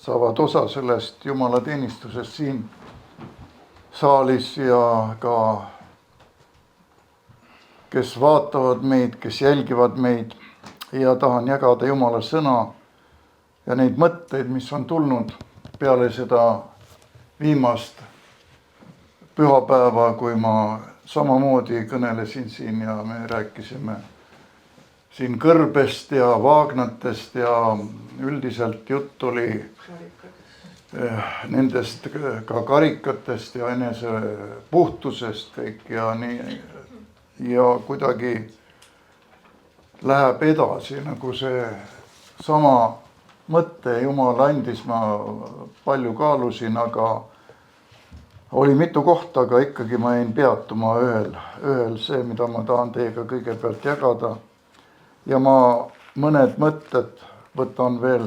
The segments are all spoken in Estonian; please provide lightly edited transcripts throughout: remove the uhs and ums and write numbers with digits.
saavad osa sellest jumalateenistusest siin saalis ja ka kes vaatavad meid, kes jälgivad meid ja tahan jagada Jumala sõna ja neid mõtteid, mis on tulnud peale seda viimast pühapäeva, kui ma samamoodi kõnelesin siin ja me rääkisime siin kõrbest ja vaagnatest ja üldiselt jutt oli nendest ka karikatest ja enese puhtusest kõik ja nii ja kuidagi läheb edasi nagu see sama mõte Jumal andis, ma palju kaalusin, aga oli mitu kohta, aga ikkagi ma jäin peatuma ühel see, mida ma tahan teiega kõigepealt jagada. Ja ma mõned mõtted võtan veel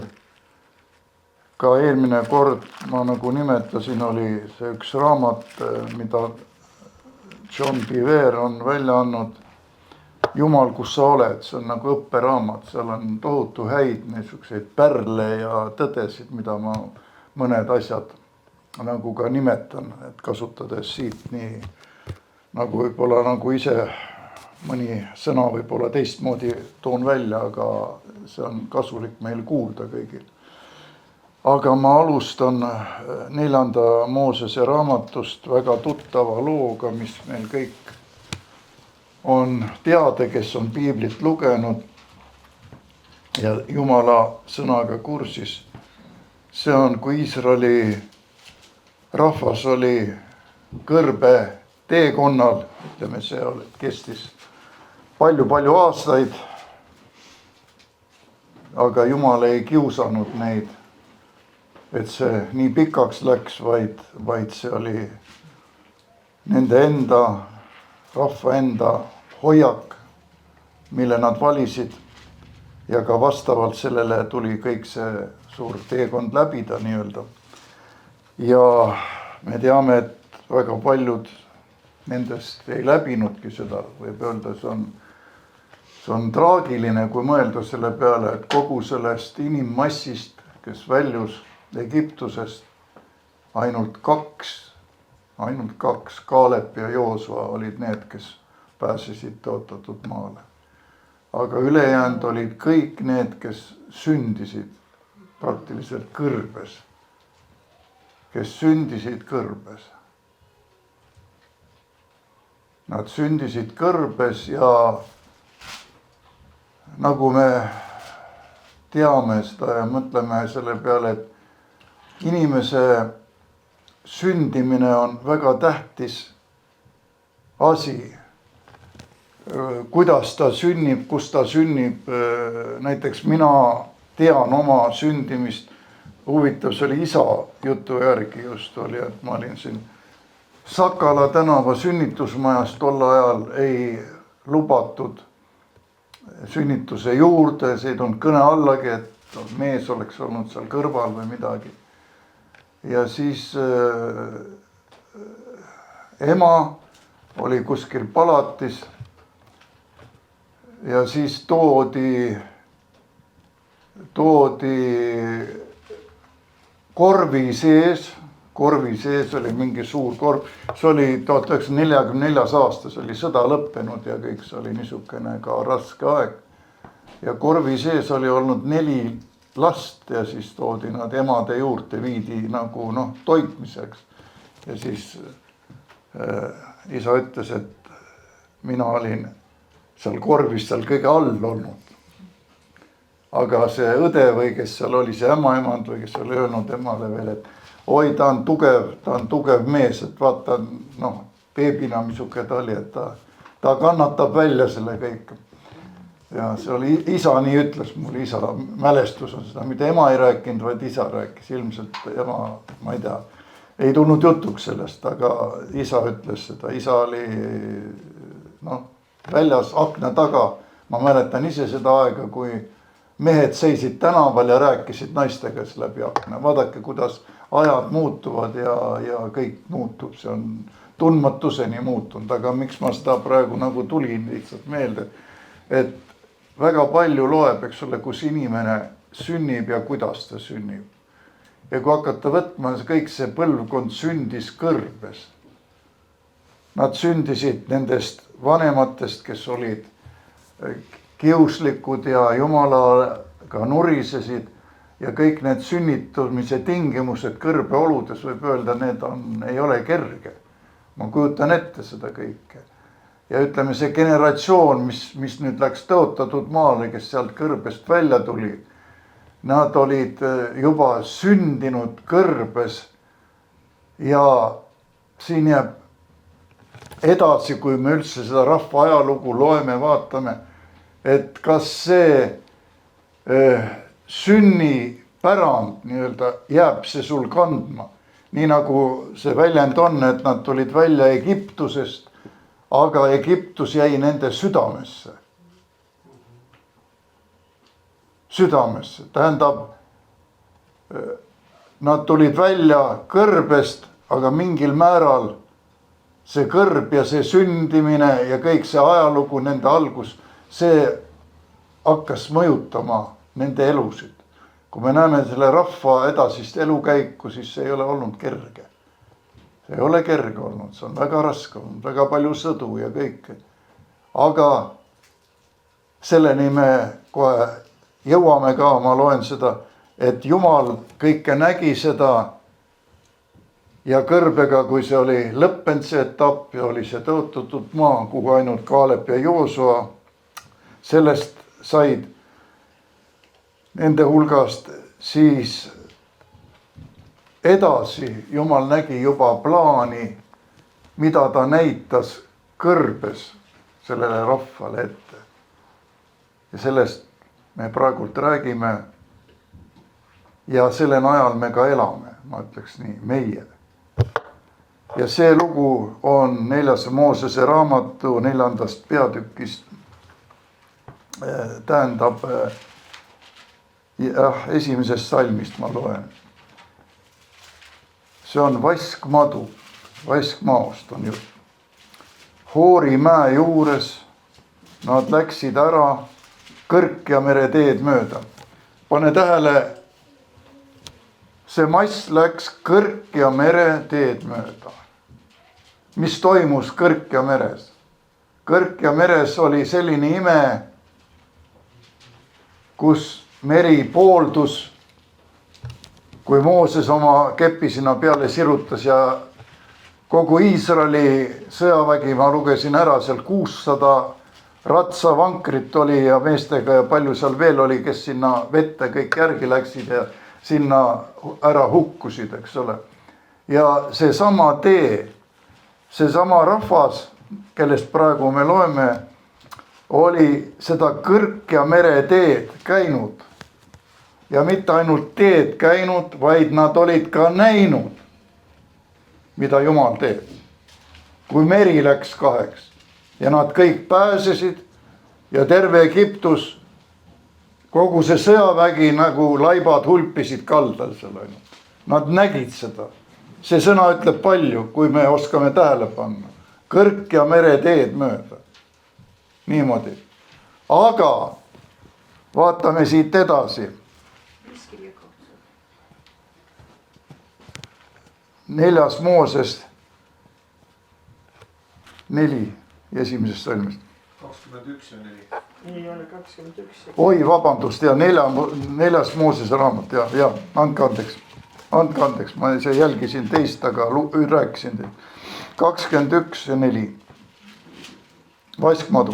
ka eelmine kord, ma nagu nimetasin, oli see üks raamat, mida John Bevere on välja andnud. Jumal, kus sa oled, see on nagu õpperaamat, seal on tohutu häid niisuguseid pärle ja tõdesid, mida ma mõned asjad nagu ka nimetan, et kasutades siit nii nagu võib-olla nagu ise mõni sõna võib-olla teistmoodi toon välja, aga see on kasulik meil kuulda kõigil. Aga ma alustan 4. Moosese raamatust väga tuttava looga, mis meil kõik on teada, kes on piiblit lugenud ja Jumala sõnaga kursis. See on, kui Iisraeli rahvas oli kõrbe teekonnal, ütleme see kestis palju aastaid, aga Jumal ei kiusanud neid, et see nii pikaks läks, vaid see oli nende enda, rahva enda hoiak, mille nad valisid ja ka vastavalt sellele tuli kõik see suur teekond läbida nii-öelda. Ja me teame, et väga paljud nendest ei läbinudki seda, võib öelda, see on traagiline, kui mõelda selle peale, et kogu sellest inimmassist, kes väljus Egiptusest, ainult kaks, Kaalep ja Joosua olid need, kes pääsesid tõotatud maale. Aga ülejäänud olid kõik need, kes sündisid praktiliselt kõrbes. Kes sündisid kõrbes. Nad sündisid kõrbes ja nagu me teame seda ja mõtleme selle peale, et inimese sündimine on väga tähtis asi. Kuidas ta sünnib, kus ta sünnib, näiteks mina tean oma sündimist, huvitav, see oli isa jutu järgi just oli, et ma olin siin Sakala tänava sünnitusmajas, tol ajal ei lubatud sünnituse juurde, see ei tulnud kõne allagi, et mees oleks olnud seal kõrval või midagi. Ja siis ema oli kuskil palatis ja siis toodi korvi sees oli mingi suur korv, see oli 1944. aasta, see oli sõda lõppenud ja kõik see oli niisugune ka raske aeg. Ja korvi sees oli olnud 4 last ja siis toodi nad emade juurde, viidi nagu toitmiseks. Ja siis isa ütles, et mina olin seal korvis seal kõige all olnud. Aga see õde või kes seal oli, see ämmaemand või kes oli öelnud emale veel, et oi, ta on tugev mees, et vaata, beebina misuke ta oli, et ta kannatab välja selle kõik. Ja see oli, isa nii ütles mul, isa mälestus on seda, mida ema ei rääkinud, vaid isa rääkis. Ilmselt ema, ma ei tea, ei tulnud jutuks sellest, aga isa ütles seda. Isa oli väljas akna taga. Ma mäletan ise seda aega, kui mehed seisid tänaval ja rääkisid naistega läbi akna. Vaadake, kuidas ajad muutuvad ja kõik muutub. See on tundmatuseni muutunud, aga miks ma seda praegu nagu tulin lihtsalt meelde, et väga palju loeb, eks ole, kus inimene sünnib ja kuidas ta sünnib. ja kui hakata võtma, kõik see põlvkond sündis kõrbes. Nad sündisid nendest vanematest, kes olid kiuslikud ja jumalaga nurisesid ja kõik need sünnitumise tingimused kõrbeoludes võib öelda, ei ole kerge. Ma kujutan ette seda kõike. Ja ütleme, see generatsioon, mis nüüd läks tõotatud maale, kes sealt kõrbest välja tuli, nad olid juba sündinud kõrbes ja siin jääb edasi, kui me üldse seda rahva ajalugu loeme, vaatame, et kas see sünnipärand nii-öelda jääb see sul kandma. Nii nagu see väljend on, et nad tulid välja Egiptusest, aga Egiptus jäi nende südamesse. Südamesse, tähendab, nad tulid välja kõrbest, aga mingil määral see kõrb ja see sündimine ja kõik see ajalugu, nende algus, see hakkas mõjutama nende elusid. Kui me näeme selle rahva edasist elukäiku, siis see ei ole olnud kerge. See ei ole kerge olnud, see on väga raske olnud, väga palju sõdu ja kõike. Aga selleni me kohe jõuame ka, ma loen seda, et Jumal kõike nägi seda ja kõrbega, kui see oli lõppenud see etapp ja oli see tõotatud maa, kuhu ainult Kaalep ja Joosua sellest said nende hulgast, siis edasi Jumal nägi juba plaani, mida ta näitas kõrbes sellele rahvale ette. Ja sellest me praegult räägime ja selle najal me ka elame, ma ütleks nii, meie. Ja see lugu on 4. Moosese raamatu 4. peatükist, tähendab 1. salmist ma loen. See on Vaskmadu, Vaskmaost on jutt. Hoori mäe juures nad läksid ära Kõrkja mere teed mööda. Pane tähele, see mass läks Kõrkja mere teed mööda. Mis toimus Kõrkja meres? Kõrkja meres oli selline ime, kus meri pooldus, kui Mooses oma kepi sinna peale sirutas ja kogu Iisraeli sõjavägi, ma lugesin ära, seal 600 ratsavankrit oli ja meestega ja palju seal veel oli, kes sinna vette kõik järgi läksid ja sinna ära hukkusid, eks ole. Ja seesama tee, seesama rahvas, kellest praegu me loeme, oli seda Kõrkja mere teed käinud. Ja mitte ainult teed käinud, vaid nad olid ka näinud, mida Jumal teeb. Kui meri läks kaheks ja nad kõik pääsesid ja terve Egiptus, kogu see sõjavägi nagu laibad hulpisid kaldal seal ainult. Nad nägid seda. See sõna ütleb palju, kui me oskame tähele panna. Kõrkja mere teed mööda. Niimoodi. Aga vaatame siit edasi. 4. Moosest 4 1. salmist. 21 ja 4. Ei ole 21. Oi, vabandust, ja 4. Moosese raamat, ja, andke andeks, ma jälgisin teist, aga rääkisin teid. 21 ja 4. Vaskmadu.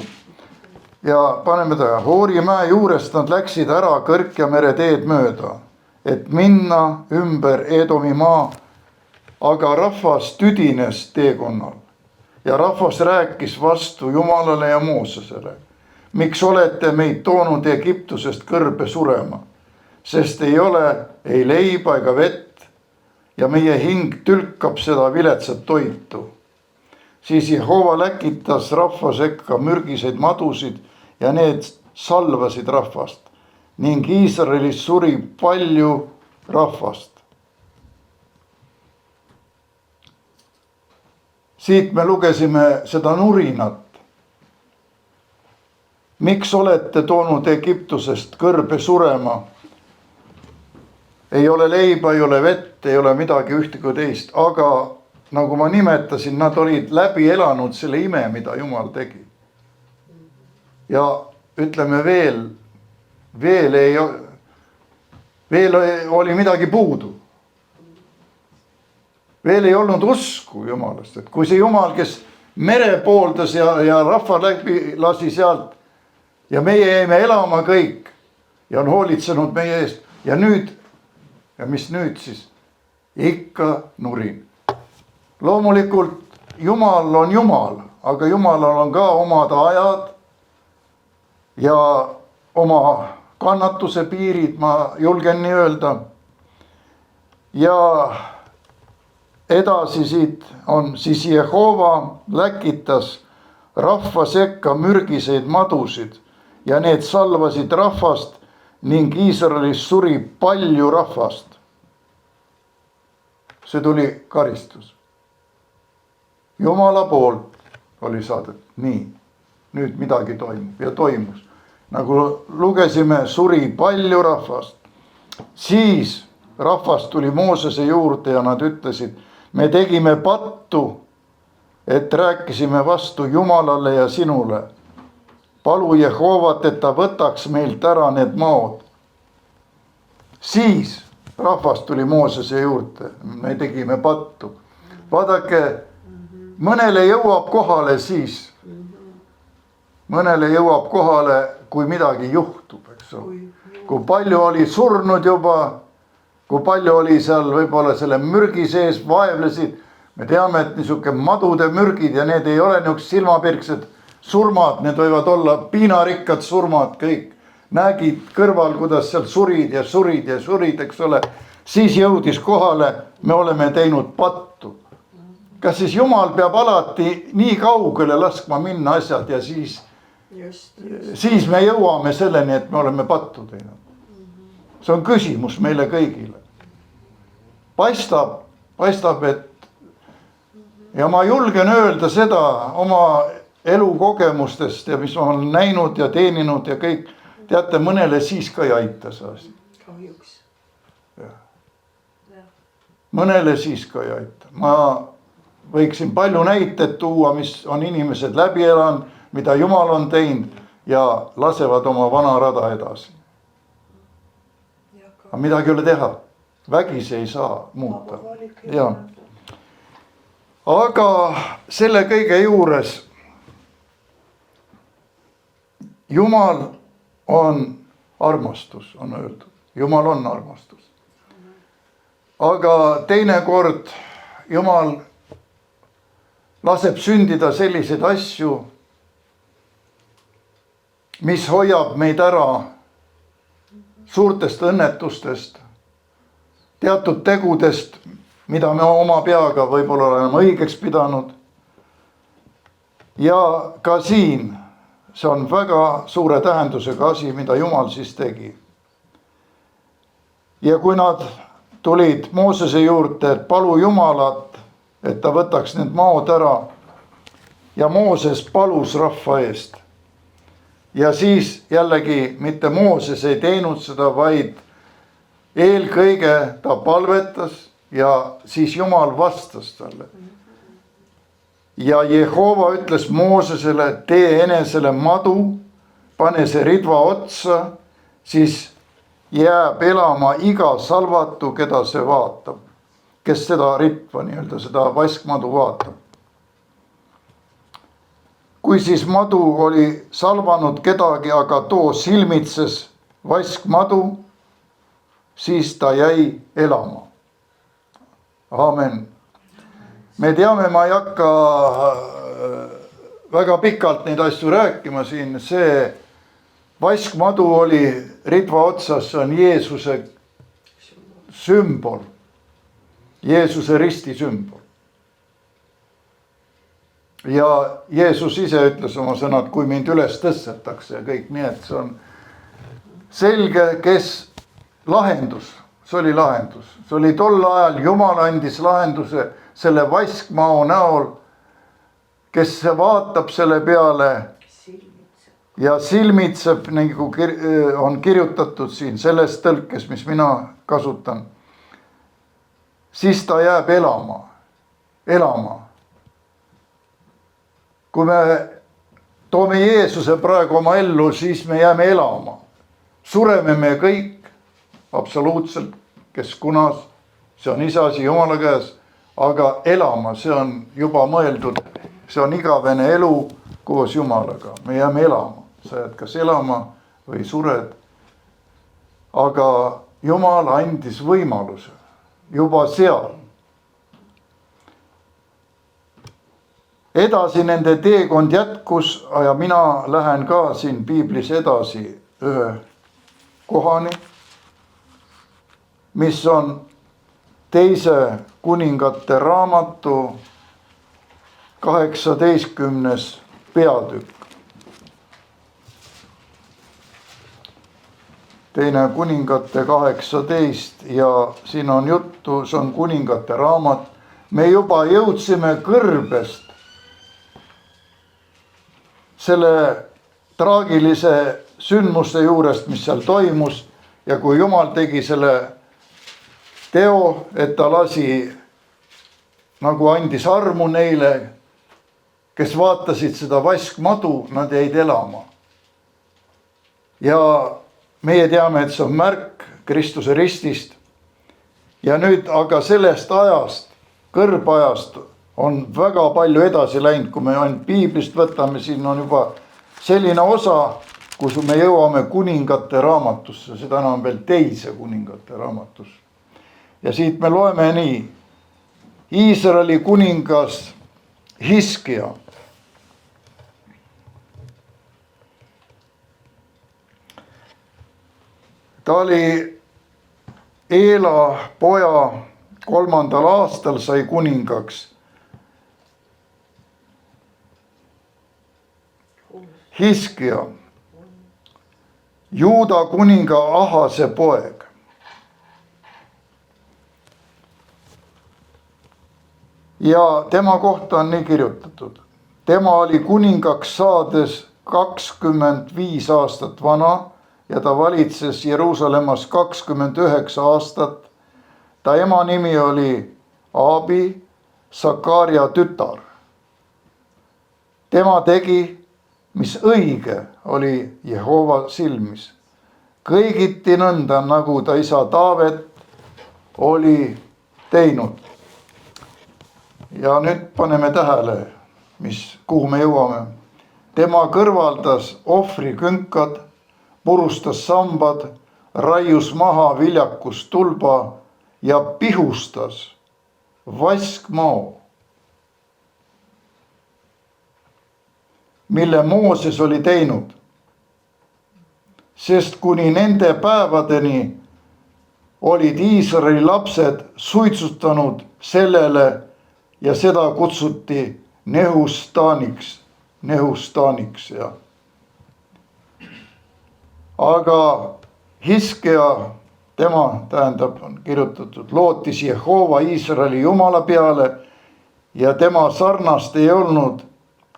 Ja paneme ta, Hoori mäe juurest nad läksid ära Kõrkja mere teed mööda, et minna ümber Edomi maa, aga rahvas tüdines teekonnal ja rahvas rääkis vastu Jumalale ja Moosesele. Miks olete meid toonud Egiptusest kõrbe surema, sest ei ole ei leiba ega vett ja meie hing tülkab seda viletsat toitu. Siis Jehova läkitas rahva sekka mürgiseid madusid ja need salvasid rahvast ning Iisraelis suri palju rahvast. Siit me lugesime seda nurinat. Miks olete toonud Egiptusest kõrbe surema? ei ole leiba, ei ole vett, ei ole midagi ühte kui teist, aga nagu ma nimetasin, nad olid läbi elanud selle ime, mida Jumal tegi. Ja ütleme veel oli midagi puudu. Veel ei olnud usku Jumalast, et kui see Jumal, kes mere pooldas ja rahva läbi lasi sealt ja meie jäime elama kõik ja on hoolitsenud meie eest ja nüüd, ja mis nüüd siis? Ikka nurin. Loomulikult Jumal on Jumal, aga Jumalal on ka omad ajad ja oma kannatuse piirid, ma julgen nii öelda. Ja edasi siit on siis Jehova läkitas rahva sekka mürgiseid madusid ja need salvasid rahvast ning Iisraelis suri palju rahvast. See tuli karistus. Jumala poolt oli saadet. Nii, nüüd midagi toimub ja toimus. Nagu lugesime, suri palju rahvast. Siis rahvas tuli Moosese juurde ja nad ütlesid, me tegime pattu, et rääkisime vastu Jumalale ja sinule. Palu Jehovat, et ta võtaks meilt ära need maod. Siis rahvas tuli Moosese juurde, me tegime pattu. Vaadake, mõnele jõuab kohale siis. Mõnele jõuab kohale, kui midagi juhtub, eks ole. Kui palju oli surnud juba, kui palju oli seal võib-olla selle mürgi sees, vaevlesid. Me teame, et niisuke madude mürgid ja need ei ole niisugused silmapirksed surmad, need võivad olla piinarikkad surmad kõik. Nägid kõrval, kuidas seal surid ja surid ja surid, eks ole. Siis jõudis kohale, me oleme teinud pattu. Kas siis Jumal peab alati nii kaugele laskma minna asjad ja siis me jõuame selleni, et me oleme pattu teinud. See on küsimus meile kõigile. Paistab, et ja ma julgen öelda seda oma elukogemustest ja mis ma olen näinud ja teeninud ja kõik. Teate, mõnele siis ka ei aita see asi. Kahjuks. Mõnele siis ka ei aita. Ma võiksin palju näiteid tuua, mis on inimesed läbi elanud, mida Jumal on teinud ja lasevad oma vana rada edasi. Aga midagi ei ole teha. Vägisi ei saa muuta. Ja. Aga selle kõige juures Jumal on armastus, on öeldud. Jumal on armastus. Aga teinekord Jumal laseb sündida selliseid asju, mis hoiab meid ära suurtest õnnetustest, teatud tegudest, mida me oma peaga võib-olla oleme õigeks pidanud. Ja ka siin, see on väga suure tähendusega asi, mida Jumal siis tegi. Ja kui nad tulid Moosese juurde, et palu Jumalat, et ta võtaks need maod ära ja Mooses palus rahva eest. Ja siis jällegi mitte Mooses ei teinud seda, vaid eelkõige ta palvetas ja siis Jumal vastas talle. Ja Jehova ütles Moosesele, tee enesele madu, pane see ridva otsa, siis jääb elama iga salvatu, keda see vaatab. Kes seda ritva, nii-öelda seda vaskmadu vaatab. Kui siis madu oli salvanud kedagi, aga too silmitses vaskmadu, siis ta jäi elama. Amen. Me teame, ma ei hakka väga pikalt neid asju rääkima siin. See vaskmadu oli ridva otsas, see on Jeesuse sümbol. Jeesuse risti sümbol. Ja Jeesus ise ütles oma sõnad, kui mind üles tõstetakse ja kõik, nii et see on selge, kes lahendus, see oli lahendus. See oli tol ajal, Jumal andis lahenduse selle vaskmao näol, kes vaatab selle peale ja silmitseb, nagu on kirjutatud siin selles tõlkes, mis mina kasutan, siis ta jääb elama. Kui me toome Jeesuse praegu oma ellu, siis me jääme elama. Sureme me kõik, absoluutselt, kes kunas, see on Isasi Jumala käes, aga elama, see on juba mõeldud, see on igavene elu koos Jumalaga, me jääme elama, sa jääd kas elama või sured. Aga Jumal andis võimaluse juba seal. Edasi nende teekond jätkus ja mina lähen ka siin piiblis edasi ühe kohani, mis on 2. kuningate raamatu 18. peatükk. 2. kuningate 18 ja siin on juttu, see on kuningate raamat. Me juba jõudsime kõrbest selle traagilise sündmuste juurest, mis seal toimus ja kui Jumal tegi selle teo, et ta lasi, nagu andis armu neile, kes vaatasid seda vaskmadu, nad jäid elama. Ja meie teame, et see on märk Kristuse ristist. Ja nüüd aga sellest ajast, kõrbajast on väga palju edasi läinud, kui me ainult piiblist võtame, siin on juba selline osa, kus me jõuame kuningate raamatusse, seda enam veel 2. kuningate raamatusse. Ja siit me loeme nii. Iisraeli kuningas Hiskia. Ta oli Eela poja 3. aastal sai kuningaks. Hiskia, Juuda kuninga Ahase poeg. Ja tema kohta on nii kirjutatud. Tema oli kuningaks saades 25 aastat vana ja ta valitses Jeruusalemmas 29 aastat. Ta ema nimi oli Abi, Sakaria tütar. Tema tegi, mis õige oli Jehova silmis. Kõigiti nõnda, nagu ta isa Taavet oli teinud. Ja nüüd paneme tähele, kuhu me jõuame. Tema kõrvaldas ohvrikünkad, purustas sambad, raius maha viljakust tulba ja pihustas vaskmao, mille Mooses oli teinud, sest kuni nende päevadeni olid Iisraeli lapsed suitsutanud sellele ja seda kutsuti Nehustaniks. Ja. Aga Hiskia, tema tähendab, on kirjutatud, lootis Jehova Iisraeli Jumala peale ja tema sarnast ei olnud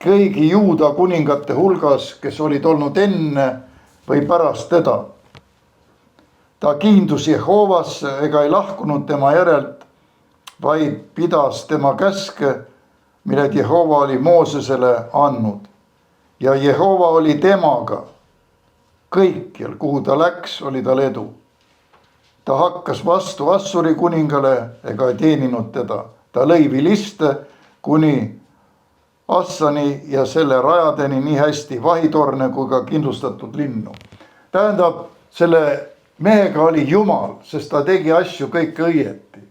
kõigi Juuda kuningate hulgas, kes olid olnud enne või pärast teda. Ta kiindus Jehovasse ega ei lahkunud tema järelt, vaid pidas tema käske, mille Jehova oli Moosesele andnud. Ja Jehova oli temaga. Kõikjal, kuhu ta läks, oli tal edu. Ta hakkas vastu Assuri kuningale ega ei teeninud teda. Ta lõi viliste kuni Assani ja selle rajadeni nii hästi vahitorne kui ka kindlustatud linnu. Tähendab, selle mehega oli Jumal, sest ta tegi asju kõik õieti.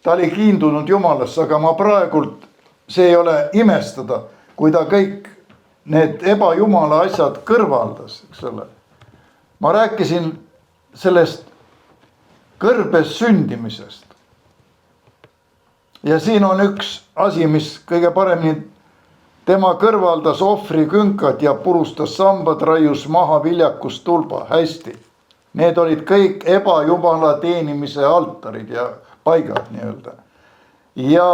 Ta oli kiindunud Jumalasse, aga ma praegult, see ei ole imestada, kui ta kõik need ebajumala asjad kõrvaldas, eks ole. Ma rääkisin sellest kõrbes sündimisest. Ja siin on üks asi, mis kõige paremini, tema kõrvaldas ohvrikünkad ja purustas sambad, raius maha viljakust tulba. Hästi. Need olid kõik ebajumala teenimise altarid ja paigad nii-öelda. Ja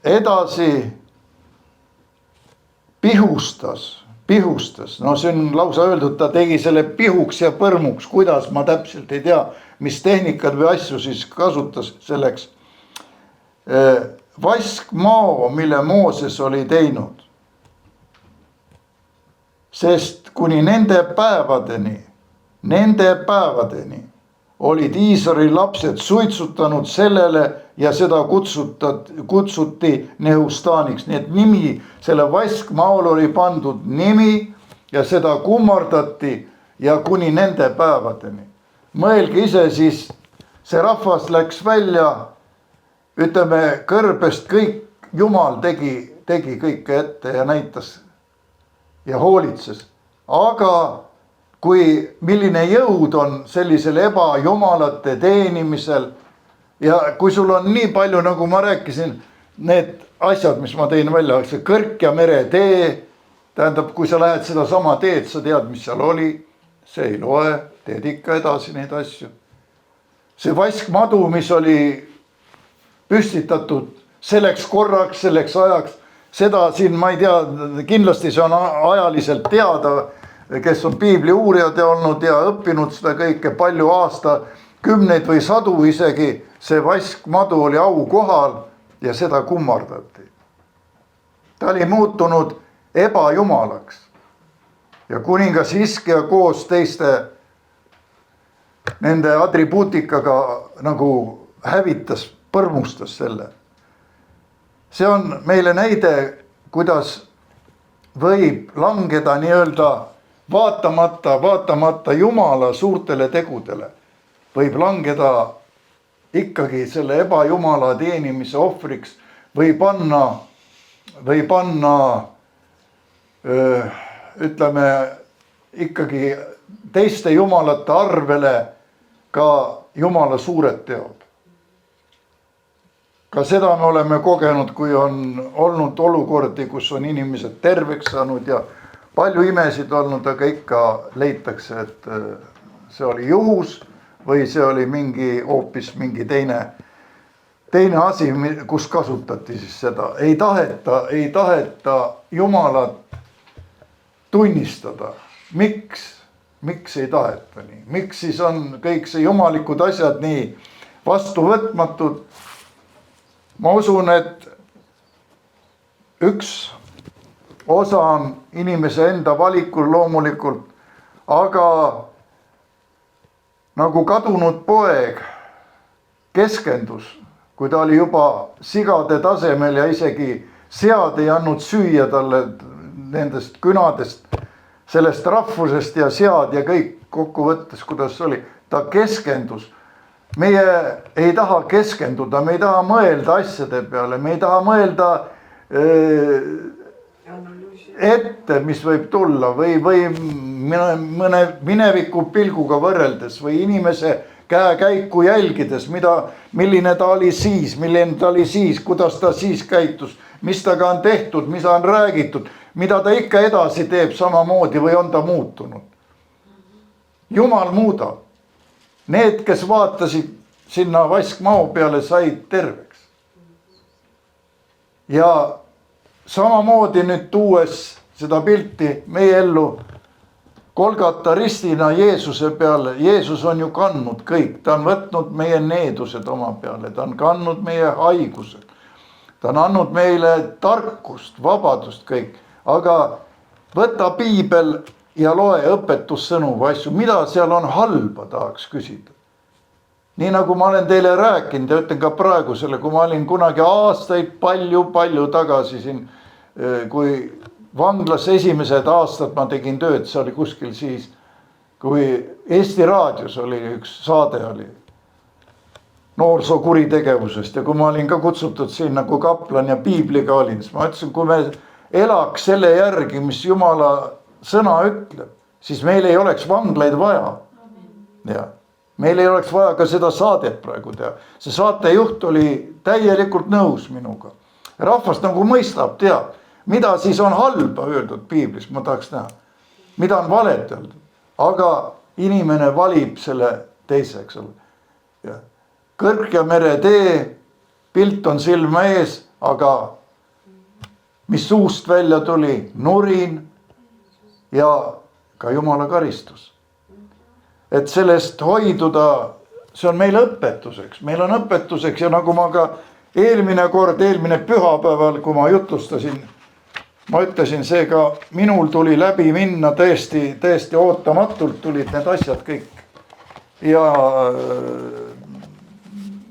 edasi pihustas, no see on lausa öeldud, ta tegi selle pihuks ja põrmuks, kuidas ma täpselt ei tea, mis tehnikad või asju siis kasutas selleks. Vaskmao, mille Mooses oli teinud. Sest kuni nende päevadeni olid Iisraeli lapsed suitsutanud sellele ja seda kutsuti Nehustaaniks. Nii et nimi, selle vaskmaol oli pandud nimi ja seda kummardati ja kuni nende päevadeni. Mõelge ise siis, see rahvas läks välja, ütleme kõrbest kõik, Jumal tegi kõike ette ja näitas ja hoolitses. Aga milline jõud on sellisel ebajumalate teenimisel ja kui sul on nii palju, nagu ma rääkisin, need asjad, mis ma tõin välja, see kõrk ja meretee, tähendab, kui sa lähed seda sama teed, sa tead, mis seal oli, see ei loe, teed ikka edasi neid asju. See vaskmadu, mis oli püstitatud selleks korraks, selleks ajaks, seda siin ma ei tea, kindlasti see on ajaliselt teada, kes on piibli uurijad olnud ja õppinud seda kõike palju aastakümneid või sadu isegi, see vaskmadu oli au kohal ja seda kummardati. Ta oli muutunud ebajumalaks ja kuningas Hiskja koos teiste nende atribuutikaga nagu hävitas, põrmustas selle. See on meile näide, kuidas võib langeda nii-öelda vaatamata Jumala suurtele tegudele, võib langeda ikkagi selle ebajumala teenimise ohvriks või panna ütleme ikkagi teiste jumalate arvele ka Jumala suured teod. Ka seda me oleme kogenud, kui on olnud olukordi, kus on inimesed terveks saanud ja palju imesid olnud, aga ikka leitakse, et see oli juhus või see oli hoopis mingi teine asi, kus kasutati siis seda. Ei taheta Jumalat tunnistada. Miks ei taheta nii? Miks siis on kõik see jumalikud asjad nii vastuvõtmatud? Ma usun, et üks osa on inimese enda valikul loomulikult, aga nagu kadunud poeg keskendus, kui ta oli juba sigade tasemel ja isegi sead ei andnud süüa talle nendest künadest, sellest rahvusest ja sead ja kõik kokkuvõttes, kuidas oli, ta keskendus. Meie ei taha keskenduda, me ei taha mõelda asjade peale, me ei taha mõelda ette, mis võib tulla või mõne mineviku pilguga võrreldes või inimese käekäiku jälgides, milline ta oli siis, kuidas ta siis käitus, mis taga on tehtud, mis on räägitud, mida ta ikka edasi teeb samamoodi või on ta muutunud. Jumal muudab. Need, kes vaatasid sinna vaskmao peale, said terveks. Ja samamoodi nüüd tuues seda pilti meie ellu Golgata ristina Jeesuse peale. Jeesus on ju kandnud kõik, ta on võtnud meie needused oma peale, ta on kandnud meie haigused. Ta on andnud meile tarkust, vabadust kõik, aga võta piibel ja loe õpetussõnu või asju, mida seal on halba, tahaks küsida. Nii nagu ma olen teile rääkinud ja ütlen ka praegu selle, kui ma olin kunagi aastaid palju tagasi siin, kui vanglas esimesed aastad ma tegin tööd, see oli kuskil siis, kui Eesti Raadios oli üks saade oli noorsokuritegevusest ja kui ma olin ka kutsutud sinna kui kaplan ja piibliga olin, siis ma ütlesin, kui me elaks selle järgi, mis Jumala sõna ütleb, siis meil ei oleks vanglaid vaja. Ja meil ei oleks vaja ka seda saadet praegu teha. See saatejuht oli täielikult nõus minuga. Rahvas nagu mõistab, teab, mida siis on halba öeldud piiblis, ma tahaks näha. Mida on valet öeldud. Aga inimene valib selle teiseks. Ja kõrg ja meretee, pilt on silma ees, aga mis suust välja tuli? Nurin ja ka Jumala karistus. Et sellest hoiduda, see on meile õpetuseks, meil on õpetuseks ja nagu ma ka eelmine pühapäeval, kui ma jutlustasin, ma ütlesin, seega minul tuli läbi minna tõesti ootamatult tulid need asjad kõik. Ja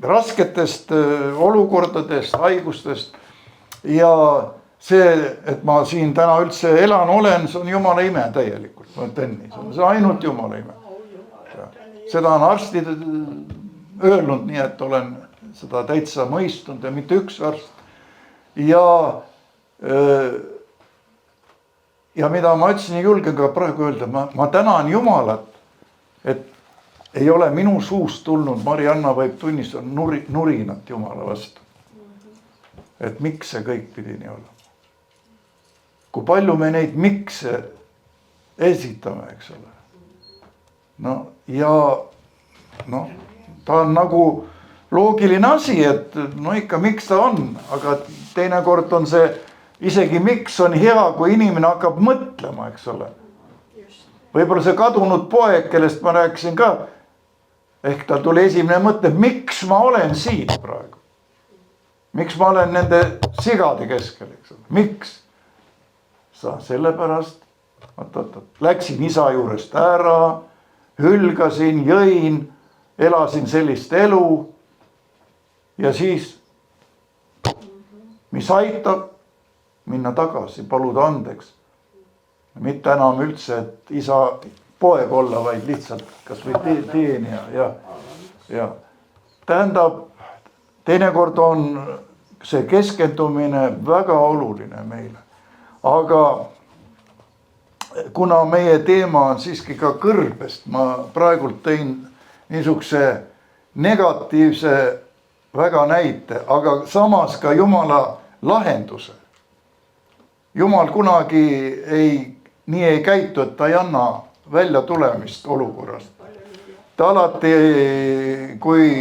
rasketest olukordadest, haigustest ja see, et ma siin täna üldse olen, see on Jumala ime täielikult, ma ütlen nii, see on ainult Jumala ime. Seda on arstid öelnud nii, et olen seda täitsa mõistunud ja mitte üks arst. Ja mida ma ütlesin, ei julge ka praegu öelda, ma tänan Jumalat, et ei ole minu suust tulnud, Marianna võib tunnistada nurinat Jumala vastu. Et miks see kõik pidi nii olema? Kui palju me neid mikse esitame, eks ole. No ja ta on nagu loogiline asi, et no ikka miks ta on, aga teinekord on see, isegi miks on hea, kui inimene hakkab mõtlema, eks ole. Võib-olla see kadunud poeg, kellest ma rääkisin ka, ehk tal tuli esimene mõte, miks ma olen siin praegu? Miks ma olen nende sigade keskel, eks ole? Miks? Sellepärast, läksin isa juurest ära, hülgasin, jõin, elasin sellist elu ja siis, mis aitab minna tagasi, paluda andeks. Mitte enam üldse, et isa poeg olla, vaid lihtsalt kas või teenija. Ja tähendab, teinekord on see keskendumine väga oluline meile. Aga kuna meie teema on siiski ka kõrbest, ma praegult tõin niisuguse negatiivse väga näite, aga samas ka Jumala lahenduse. Jumal kunagi nii ei käitu, et ta ei anna välja tulemist olukorrast. Ta alati, kui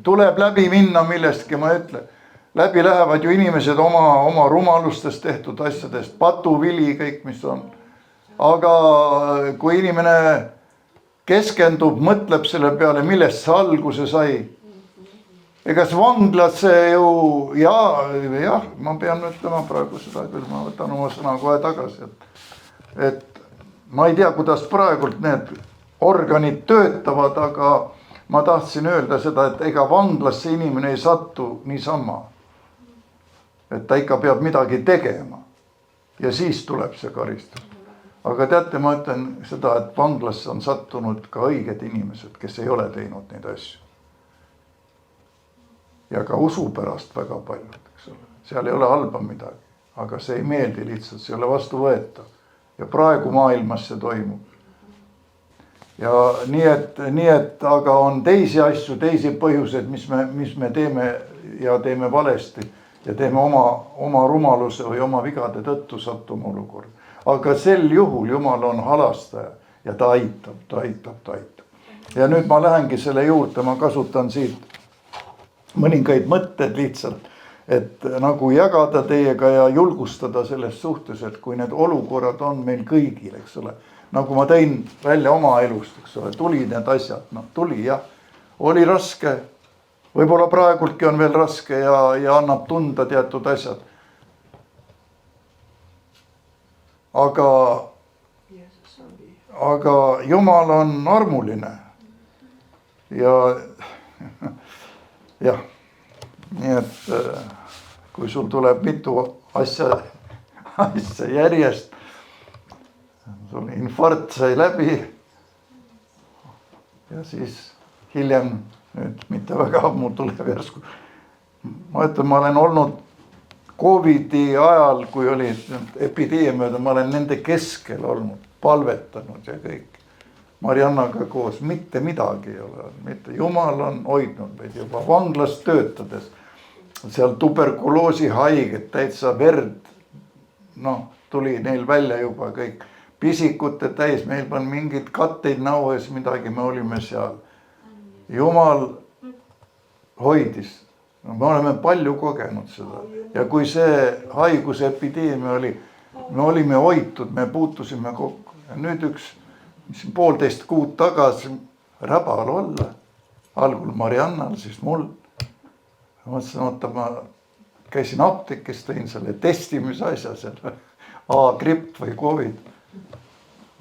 tuleb läbi minna millestki, ma ütlen, läbi lähevad ju inimesed oma rumalustest tehtud asjadest, patuvili, kõik mis on. Aga kui inimene keskendub, mõtleb selle peale, millest see alguse sai. Egas vanglasse ju, jah, ma pean ütlema praegu seda küll, ma võtan oma sõna kohe tagasi. Et ma ei tea, kuidas praegult need organid töötavad, aga ma tahtsin öelda seda, et ega vanglasse inimene ei satu niisama. Et ta ikka peab midagi tegema ja siis tuleb see karistus. Aga teate, ma ütlen seda, et vanglasse on sattunud ka õiged inimesed, kes ei ole teinud neid asju. Ja ka usu pärast väga paljud, eks ole. Seal ei ole halba midagi, aga see ei meeldi lihtsalt, see ei ole vastu võetav. Ja praegu maailmas see toimub. Ja nii et aga on teisi asju, teisi põhjuseid, mis me teeme ja teeme valesti. Ja teeme oma rumaluse või oma vigade tõttu sattuma olukorda. Aga sel juhul Jumal on halastaja ja ta aitab. Ja nüüd ma lähengi selle juurde, ma kasutan siit mõningaid mõtted lihtsalt, et nagu jagada teiega ja julgustada selles suhtes, et kui need olukorrad on meil kõigil, eks ole. Nagu ma tõin välja oma elust, eks ole, tuli need asjad, tuli jah, oli raske. Võib-olla praegultki on veel raske ja annab tunda teatud asjad. Aga Jumal on armuline. Ja nii et kui sul tuleb mitu asja järjest, sul infart sai läbi ja siis hiljem nüüd mitte väga mul tuleb järsku. Ma ütlen, ma olen olnud Covidi ajal, kui oli epideemiad, ma olen nende keskel olnud, palvetanud ja kõik. Mariannaga koos mitte midagi ei ole. Mitte. Jumal on hoidnud meid juba vanglas töötades. Seal tuberkuloosi haiget, täitsa verd. Tuli neil välja juba kõik. Pisikute täis, meil on mingid katteid naues, midagi me olime seal. Jumal hoidis me oleme palju kogenud seda ja kui see haiguse epideemia oli, me olime hoitud, me puutusime kokku ja nüüd üks 1,5 kuud tagasi Räbal olla, algul Mariannal, siis mul. Mõtlesin, oota, ma käisin apteekis, tõin selle testimise asja selle A-gripp või COVID.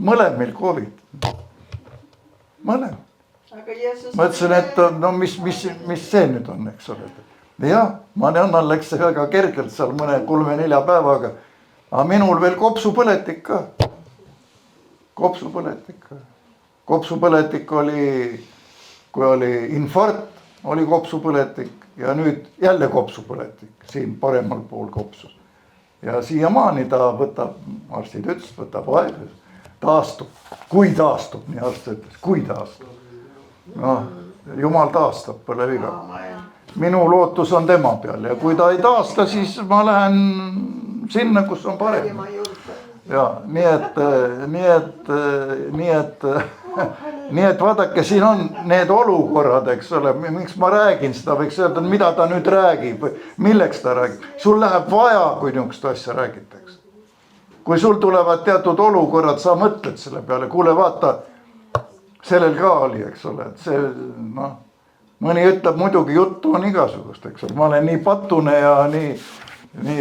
Mõlemil COVID. Mõlemil. Mõtlesin, et no mis see nüüd on, eks ole. Ja, Mariannal läks see väga kergelt seal mõne 3-4 päevaga. Aga minul veel kopsupõletik ka. Kopsupõletik oli, kui oli infarkt, oli kopsupõletik ja nüüd jälle kopsupõletik siin paremal pool kopsus. Ja siiamaani ta võtab, arstid ütles, võtab aega, taastub, kui taastub, nii arst ütles, kui taastub. No, Jumal taastab, pole viga. Minu lootus on tema peal ja kui ta ei taasta, siis ma lähen sinna, kus on parem. Ja, nii et vaadake, siin on need olukorrad, eks ole, miks ma räägin seda, võiks öelda, mida ta nüüd räägib, milleks ta räägib. Sul läheb vaja, kui niisugust asja räägitakse. Kui sul tulevad teatud olukorrad, sa mõtled selle peale, kuule vaata, sellel ka oli, eks ole, et see, noh, mõni ütleb muidugi juttu on igasugust, eks ole, ma olen nii patune ja nii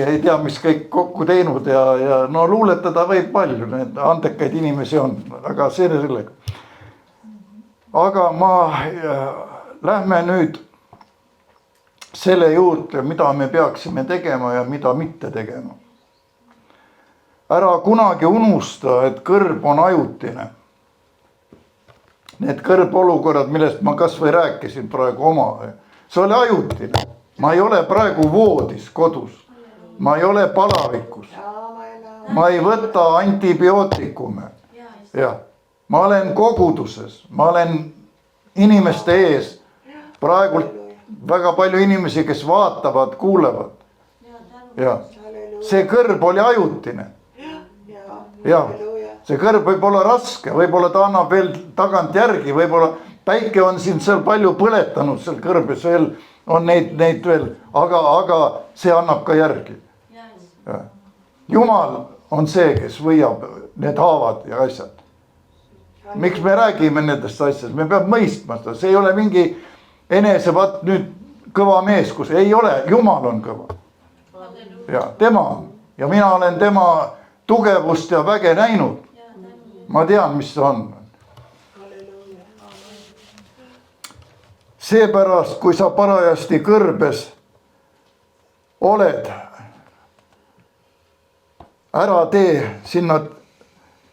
ei tea, mis kõik kokku teinud ja no luuletada võib palju, need andekaid inimesi on, aga see sellega. Aga lähme nüüd selle juurde, mida me peaksime tegema ja mida mitte tegema. Ära kunagi unusta, et kõrb on ajutine. Need kõrbolukorrad, millest ma kas või rääkisin praegu oma, see oli ajutine. Ma ei ole praegu voodis kodus. Ma ei ole palavikus. Ma ei võta antibiootikume. Ja, ma olen koguduses. Ma olen inimeste ees. Praegu väga palju inimesi, kes vaatavad, kuulevad. Ja, see kõrb oli ajutine. Ja, see kõrb võib olla raske. Võib-olla ta annab veel tagant järgi. Võib-olla päike on siin seal palju põletanud seal kõrbes veel. On neid veel, aga see annab ka järgi. Ja. Jumal on see, kes võiab need haavad ja asjad. Miks me räägime nendest asjadest? Me peab mõistma seda. See ei ole mingi enesevat nüüd kõva mees, kus ei ole. Jumal on kõva. Ja tema on. Ja mina olen tema tugevust ja väge näinud. Ma tean, mis see on. Seepärast, kui sa parajasti kõrbes oled, ära tee sinna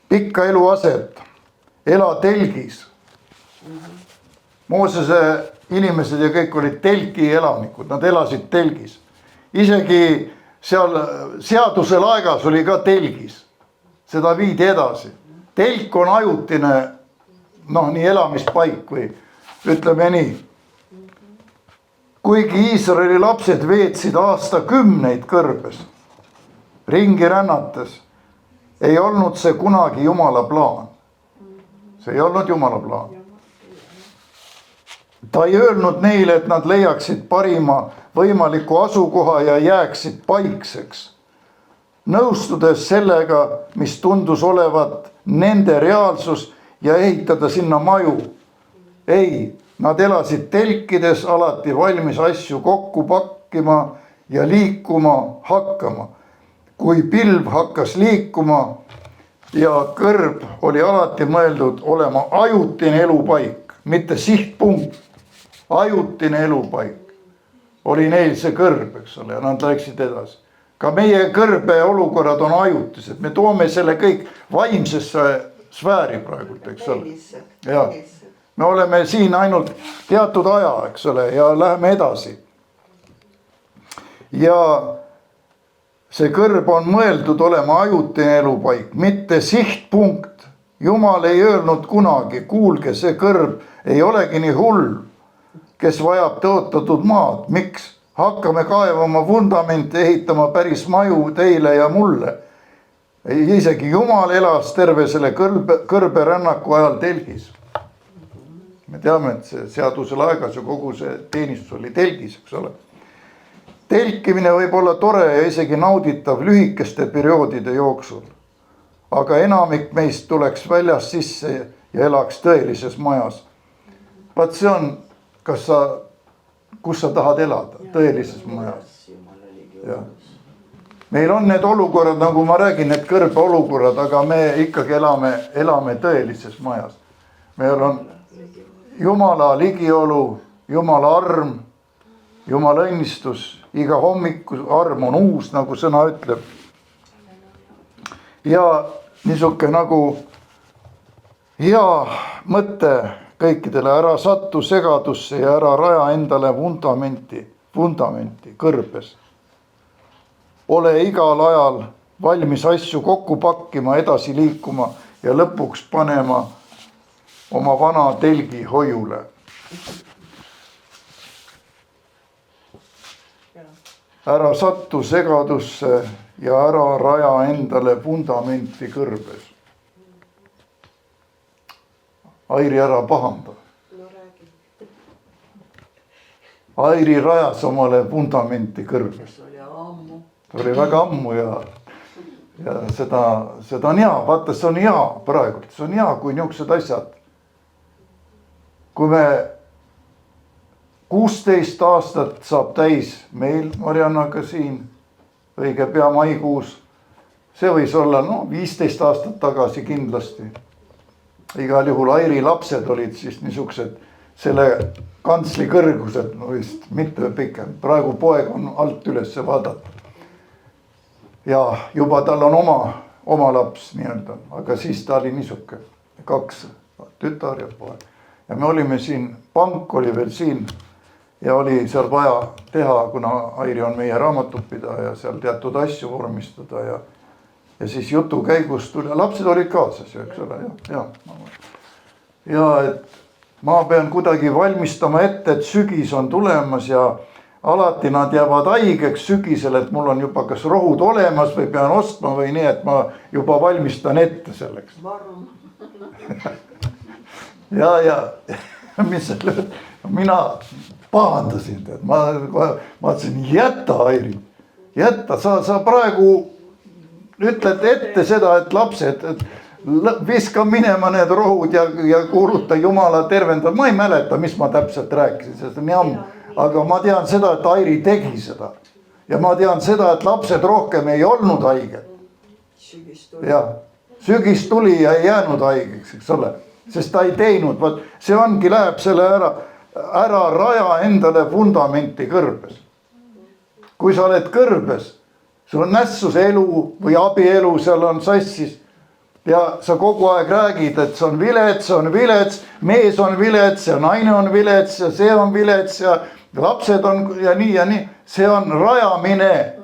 pikka eluaset, ela telgis. Moosese inimesed ja kõik olid telgi elanikud, nad elasid telgis. Isegi seal seaduse laegas oli ka telgis, seda viidi edasi. Telk on ajutine, nii elamispaik või ütleme nii. Kuigi Iisraeli lapsed veetsid aastakümneid kõrbes, ringi rännates, ei olnud see kunagi Jumala plaan. See ei olnud Jumala plaan. Ta ei öelnud neile, et nad leiaksid parima võimaliku asukoha ja jääksid paikseks, nõustudes sellega, mis tundus olevat nende reaalsus ja ehitada sinna maju. Ei, nad elasid telkides, alati valmis asju kokku pakkima ja liikuma hakkama. Kui pilv hakkas liikuma ja kõrb oli alati mõeldud olema ajutine elupaik, mitte sihtpunkt, ajutine elupaik. Oli neil see kõrb, eks ole, ja nad läksid edasi. Ka meie kõrbe olukorrad on ajutised, me toome selle kõik vaimsesse sfääri praegult, eks ole. Ja, me oleme siin ainult teatud aja, eks ole, ja läheme edasi. Ja see kõrb on mõeldud olema ajutine elupaik, mitte sihtpunkt. Jumal ei öelnud kunagi, kuulge, see kõrb ei olegi nii hull, kes vajab tõotatud maad. Miks? Hakkame kaevama vundamente, ehitama päris maju teile ja mulle. Isegi Jumal elas terve selle kõrbe rännaku ajal telgis. Me teame, et see seaduse laegas ja kogu see teenistus oli telgis, eks ole. telkimine võib olla tore ja isegi nauditav lühikeste perioodide jooksul. Aga enamik meist tuleks väljast sisse ja elaks tõelises majas. Vaat see on, kus sa tahad elada, tõelises majas. Ja. Meil on need olukorrad, nagu ma räägin, need kõrbe olukorrad, aga me ikkagi elame tõelises majas. Meil on Jumala ligiolu, Jumala arm, Jumala õnnistus, iga hommiku arm on uus, nagu sõna ütleb. Ja niisuke nagu hea mõte kõikidele, ära sattu segadusse ja ära raja endale vundamenti kõrbes. Ole igal ajal valmis asju kokku pakkima, edasi liikuma ja lõpuks panema oma vana telgi hoiule. Ära sattu segadusse ja ära raja endale vundamenti kõrbes. Airi, ära pahanda. Airi rajas omale vundamenti kõrbes. See oli väga ammu ja seda on hea, vaata, see on hea praegu, see on hea, kui niisugused asjad. Kui me 16 aastat saab täis meil Mariannaga siin, õige pea maikuus, see võis olla 15 aastat tagasi kindlasti. Igal juhul Airi lapsed olid siis niisugused selle kantsli kõrgused, vist mitte pikem. Praegu poeg on alt üles vaadatud. Ja juba tal on oma laps nii-öelda, aga siis ta oli niisuke 2 tütar ja poeg. Ja me olime siin, pank oli veel siin ja oli seal vaja teha, kuna Airi on meie raamatupidaja, seal teatud asju vormistada ja siis jutu käigus tuli, lapsed olid kaasas, eks ole, ja et ma pean kuidagi valmistama ette, et sügis on tulemas ja alati nad jäävad haigeks sügisel, et mul on juba kas rohud olemas või pean ostma või nii, et ma juba valmistan ette selleks. ja mis selle, mina pahandasin, et ma ütlesin, jäta Airi, jäta, sa praegu ütled ette seda, et lapsed, viska minema need rohud ja kuuluta Jumala tervendab. Ma ei mäleta, mis ma täpselt rääkisin, sest on nii ammu. Aga ma tean seda, et Airi tegi seda. Ja ma tean seda, et lapsed rohkem ei olnud haiged. Sügis tuli ja ei jäänud haigeks, eks ole. Sest ta ei teinud, see ongi, läheb selle ära raja endale vundamenti kõrbes. Kui sa oled kõrbes, sul on nässuse elu või abielu, seal on sassis ja sa kogu aeg räägid, et see on vilets, mees on vilets ja naine on vilets ja see on vilets ja lapsed on ja nii. See on rajamine.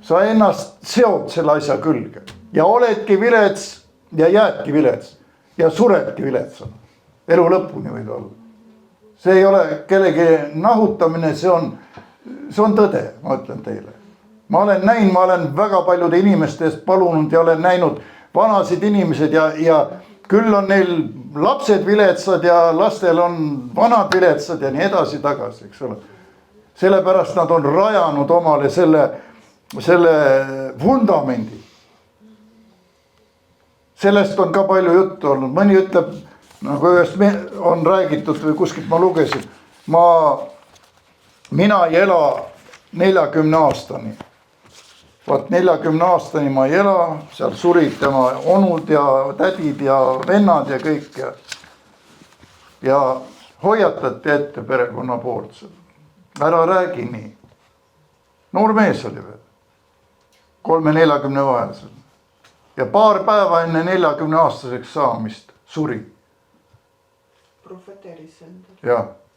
Sa ennast seod selle asja külge ja oledki vilets ja jäädki vilets ja suredki viletsana. Elu lõpuni võid olla. See ei ole kellegi nahutamine, see on tõde, ma ütlen teile. Ma olen väga paljude inimeste eest palunud ja olen näinud vanasid inimesed ja küll on neil lapsed viletsad ja lastel on vanad viletsad ja nii edasi tagasi, eks ole. Sellepärast nad on rajanud omale selle vundamendi. Sellest on ka palju juttu olnud. Mõni ütleb, nagu ühest on räägitud või kuskilt ma lugesin, mina ei ela 40 aastani. 40 aastani ma ei ela, seal surid tema onud ja tädid ja vennad ja kõik. Ja hoiatati ette perekonna poolt. Ära räägi nii. Noor mees oli veel. 3-40 vahel. Ja paar päeva enne 40 aastaseks saamist suri.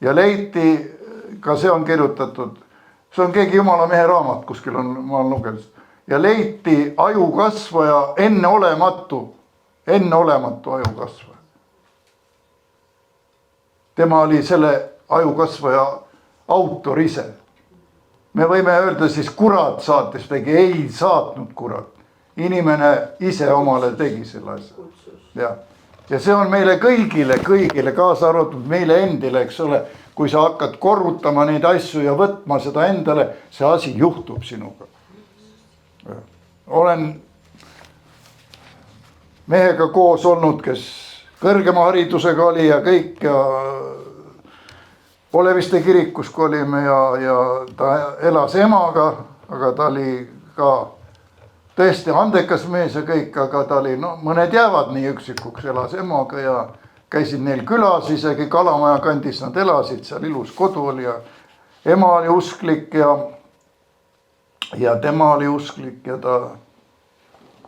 Ja leiti, ka see on kirjutatud, see on keegi Jumala mehe raamat, kuskil ma olen lugenud. Ja leiti ajukasvaja enneolematu ajukasvaja. Tema oli selle ajukasvaja autor ise. Me võime öelda siis kurat saates tegi, ei saatnud kurat. Inimene ise omale tegi selle asja. Ja. ja see on meile kõigile, kaasa arvatud meile endile, eks ole. Kui sa hakkad korrutama neid asju ja võtma seda endale, see asi juhtub sinuga. Olen mehega koos olnud, kes kõrgema haridusega oli ja kõik ja Oleviste kirikus, kui olime ja ta elas emaga, aga ta oli ka tõesti andekas mees ja kõik, aga ta oli, mõned jäävad nii üksikuks, elas emaga ja käisid neil külas, isegi Kalamaja kandis nad elasid, seal ilus kodu oli ja ema oli usklik ja tema oli usklik ja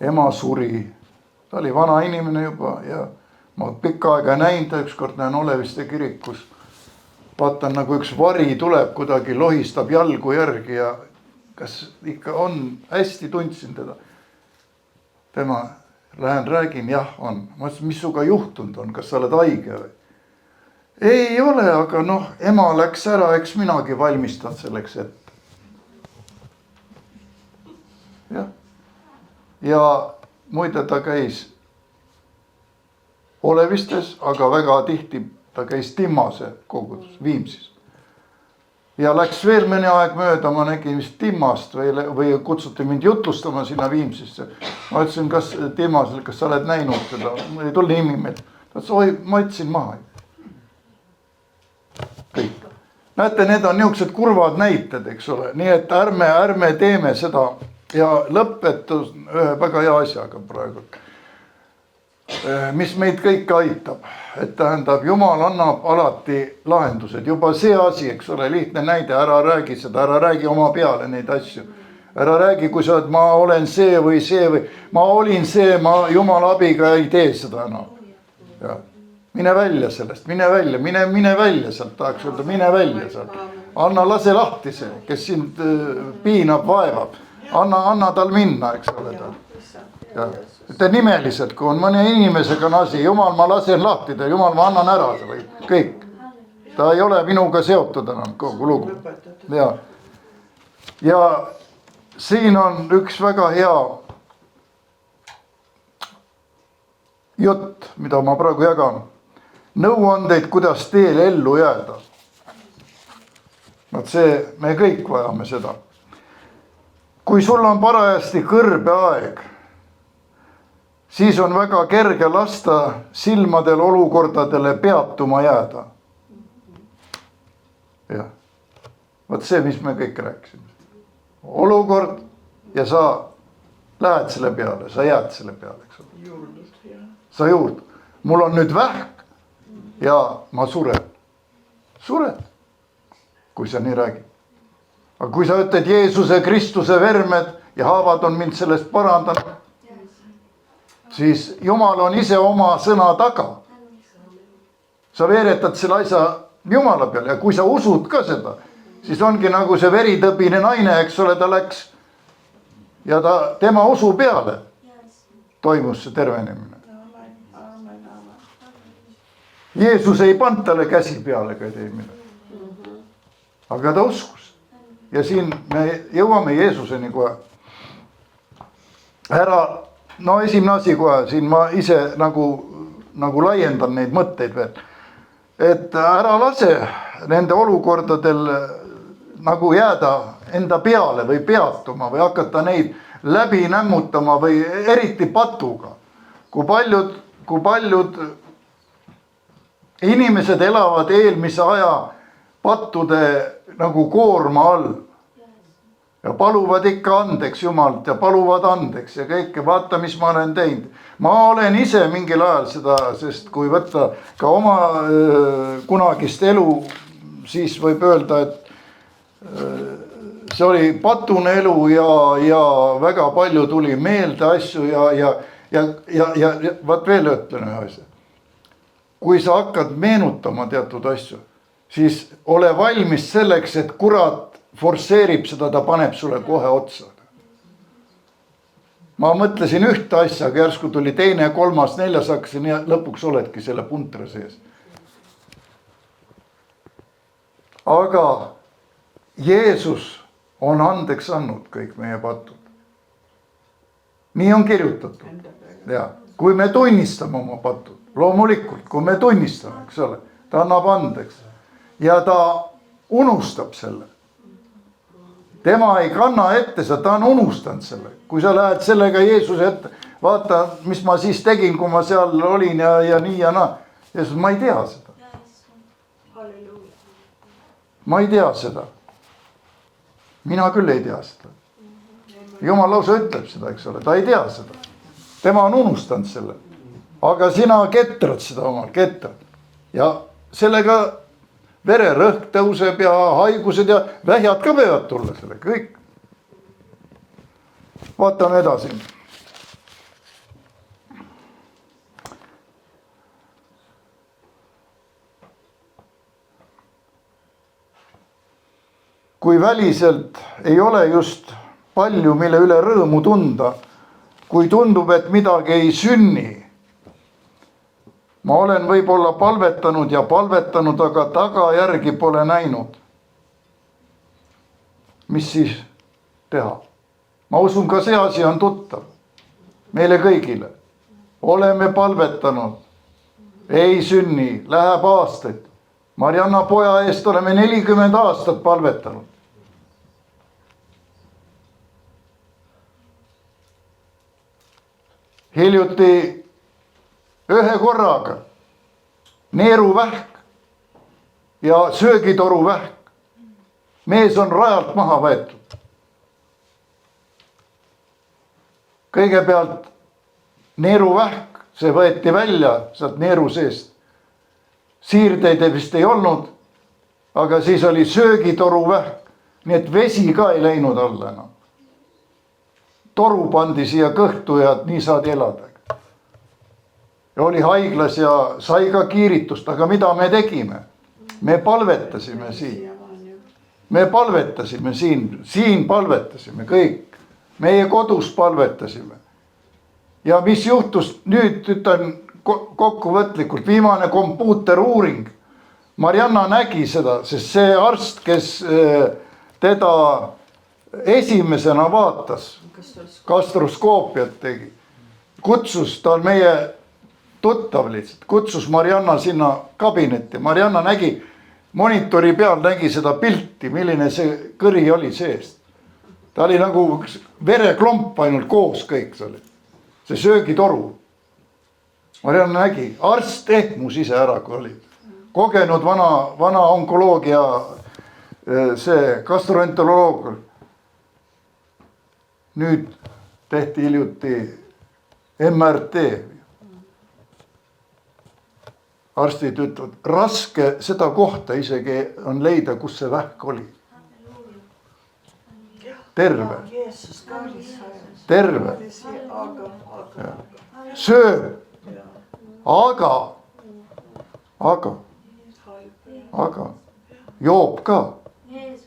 ema suri. Ta oli vana inimene juba ja ma pikka aega näinud, ükskord näen Oleviste kirikus. Vaatan nagu üks vari tuleb kuidagi, lohistab jalgu järgi ja kas ikka on, hästi tundsin teda. Tema, lähen räägin, jah on. Ma ütlesin, mis suga juhtunud on, kas sa oled haige või? Ei ole, aga ema läks ära, eks minagi valmistan selleks ette. Ja muide ta käis Olevistes, aga väga tihti ta käis Timmase kogudus Viimsis. Ja läks veel mõni aeg mööda, ma nägin vist Timmast või kutsuti mind jutlustama sinna Viimsisse. Ma ütlesin, kas Timmasel, kas sa oled näinud seda? Ei tuli nimi meil. Ta ütles, oi, ma ütlesin maha. Kõik. Näete, need on niisugused kurvad näited, eks ole. Nii et ärme teeme seda ja lõpetus ühe väga hea asjaga praegu. Mis meid kõike aitab, et tähendab, Jumal annab alati lahendused, juba see asi, eks ole, lihtne näide, ära räägi seda, ära räägi oma peale neid asju. Ära räägi, kui sa oled, ma olen see või ma olin see, ma Jumala abiga ei tee seda enam. Ja. Mine välja sellest, mine välja sealt, tahaks öelda, mine välja sealt. Anna lase lahti see, kes sind piinab, vaevab, anna tal minna, eks ole ta. Ja. Te nimeliselt, kui on mõne inimesega on asi, Jumal, ma lasen lahti, Jumal, ma annan ära selle, kõik. Ta ei ole minuga seotud enam kogu lugu. Ja siin on üks väga hea jutt, mida ma praegu jagan. Nõuandeid, kuidas teel ellu jääda. Me kõik vajame seda. Kui sul on parajasti kõrbeaeg, siis on väga kerge lasta silmadel olukordadele peatuma jääda. Jah. Vaat see, mis me kõik rääkisime. Olukord ja sa lähed selle peale, sa jääd selle peale, eks ole. Sa juurdud. Mul on nüüd vähk ja ma suren. Sured, kui sa nii räägid. Aga kui sa ütled Jeesuse Kristuse vermed ja haavad on mind sellest parandanud, siis Jumal on ise oma sõna taga. Sa veeretad selle asja Jumala peale ja kui sa usud ka seda, siis ongi nagu see veritõbine naine, eks ole, ta läks ja tema usu peale toimus see tervenemine. Jeesus ei pannud talle käsi peale, ka ei tee midagi. Aga ta uskus. Ja siin me jõuame Jeesuseni kohe. Esimene asi kohe, siin ma ise nagu laiendan neid mõtteid veel. Et ära lase nende olukordadel nagu jääda enda peale või peatuma või hakata neid läbi nämmutama või eriti patuga. Kui paljud inimesed elavad eelmise aja pattude nagu koorma all. Ja paluvad ikka andeks Jumalt ja paluvad andeks ja kõike, vaata, mis ma olen teinud. Ma olen ise mingil ajal seda, sest kui võtta ka oma kunagist elu, siis võib öelda, et see oli patune elu ja väga palju tuli meelde asju ja vaat veel ütlen ühe asja. Kui sa hakkad meenutama teatud asju, siis ole valmis selleks, et kurat forsseerib seda, ta paneb sulle kohe otsa. Ma mõtlesin ühte asja, aga järsku tuli teine, kolmas, neljas, hakkasin ja lõpuks oledki selle puntra sees. Aga Jeesus on andeks andnud kõik meie patud. Nii on kirjutatud. Ja, kui me tunnistame oma patud. loomulikult, kui me tunnistame, eks ole, ta annab andeks ja ta unustab selle. tema ei kanna ette seda, ta on unustanud selle. Kui sa lähed sellega Jeesuse ette, vaata, mis ma siis tegin, kui ma seal olin ja nii ja naa. Jeesus, ma ei tea seda. Ma ei tea seda. Mina küll ei tea seda. Jumal lausa ütleb seda, eks ole, ta ei tea seda. Tema on unustanud selle. Aga sina ketrad seda omal, ketrad. Ja sellega vererõhk tõuseb ja haigused ja vähjad ka võivad tulla selle, kõik. Vaatame edasi. Kui väliselt ei ole just palju, mille üle rõõmu tunda, kui tundub, et midagi ei sünni. Ma olen võib-olla palvetanud ja palvetanud, aga tagajärgi pole näinud. Mis siis teha? Ma usun, ka see asi on tuttav meile kõigile. Oleme palvetanud, ei sünni, läheb aastaid. Marianna poja eest oleme 40 aastat palvetanud. Hiljuti ühe korraga neeruvähk ja söögitoru vähk. Mees on rajalt maha võetud. Kõigepealt neeruvähk, see võeti välja sealt neeru seest. Siirdeid vist ei olnud, aga siis oli söögitoru vähk. Nii et vesi ka ei läinud alla enam. Toru pandi siia kõhtu ja nii saad elada. Ja oli haiglas ja sai ka kiiritust, aga mida me tegime? Me palvetasime siin. Me palvetasime siin palvetasime kõik. Meie kodus palvetasime. Ja mis juhtus nüüd, ütlen kokkuvõtlikult, viimane kompuuteruuring. Marianna nägi seda, sest see arst, kes teda esimesena vaatas, gastroskoopiat tegi, kutsus, ta on meie tuttav lihtsalt, kutsus Marianna sinna kabinetti. Marianna nägi, monitori peal nägi seda pilti, milline see kõri oli seest. Ta oli nagu vereklomp ainult koos kõik see oli. See söögitoru. Marianna nägi, arst ehmus ise ära, kui oli. Kogenud vana onkoloogia, see gastroenteroloog. Nüüd tehti hiljuti MRT. Arstid ütlevad, raske seda kohta isegi on leida, kus see vähk oli. Terve. Terve. Sööb. Aga joob ka.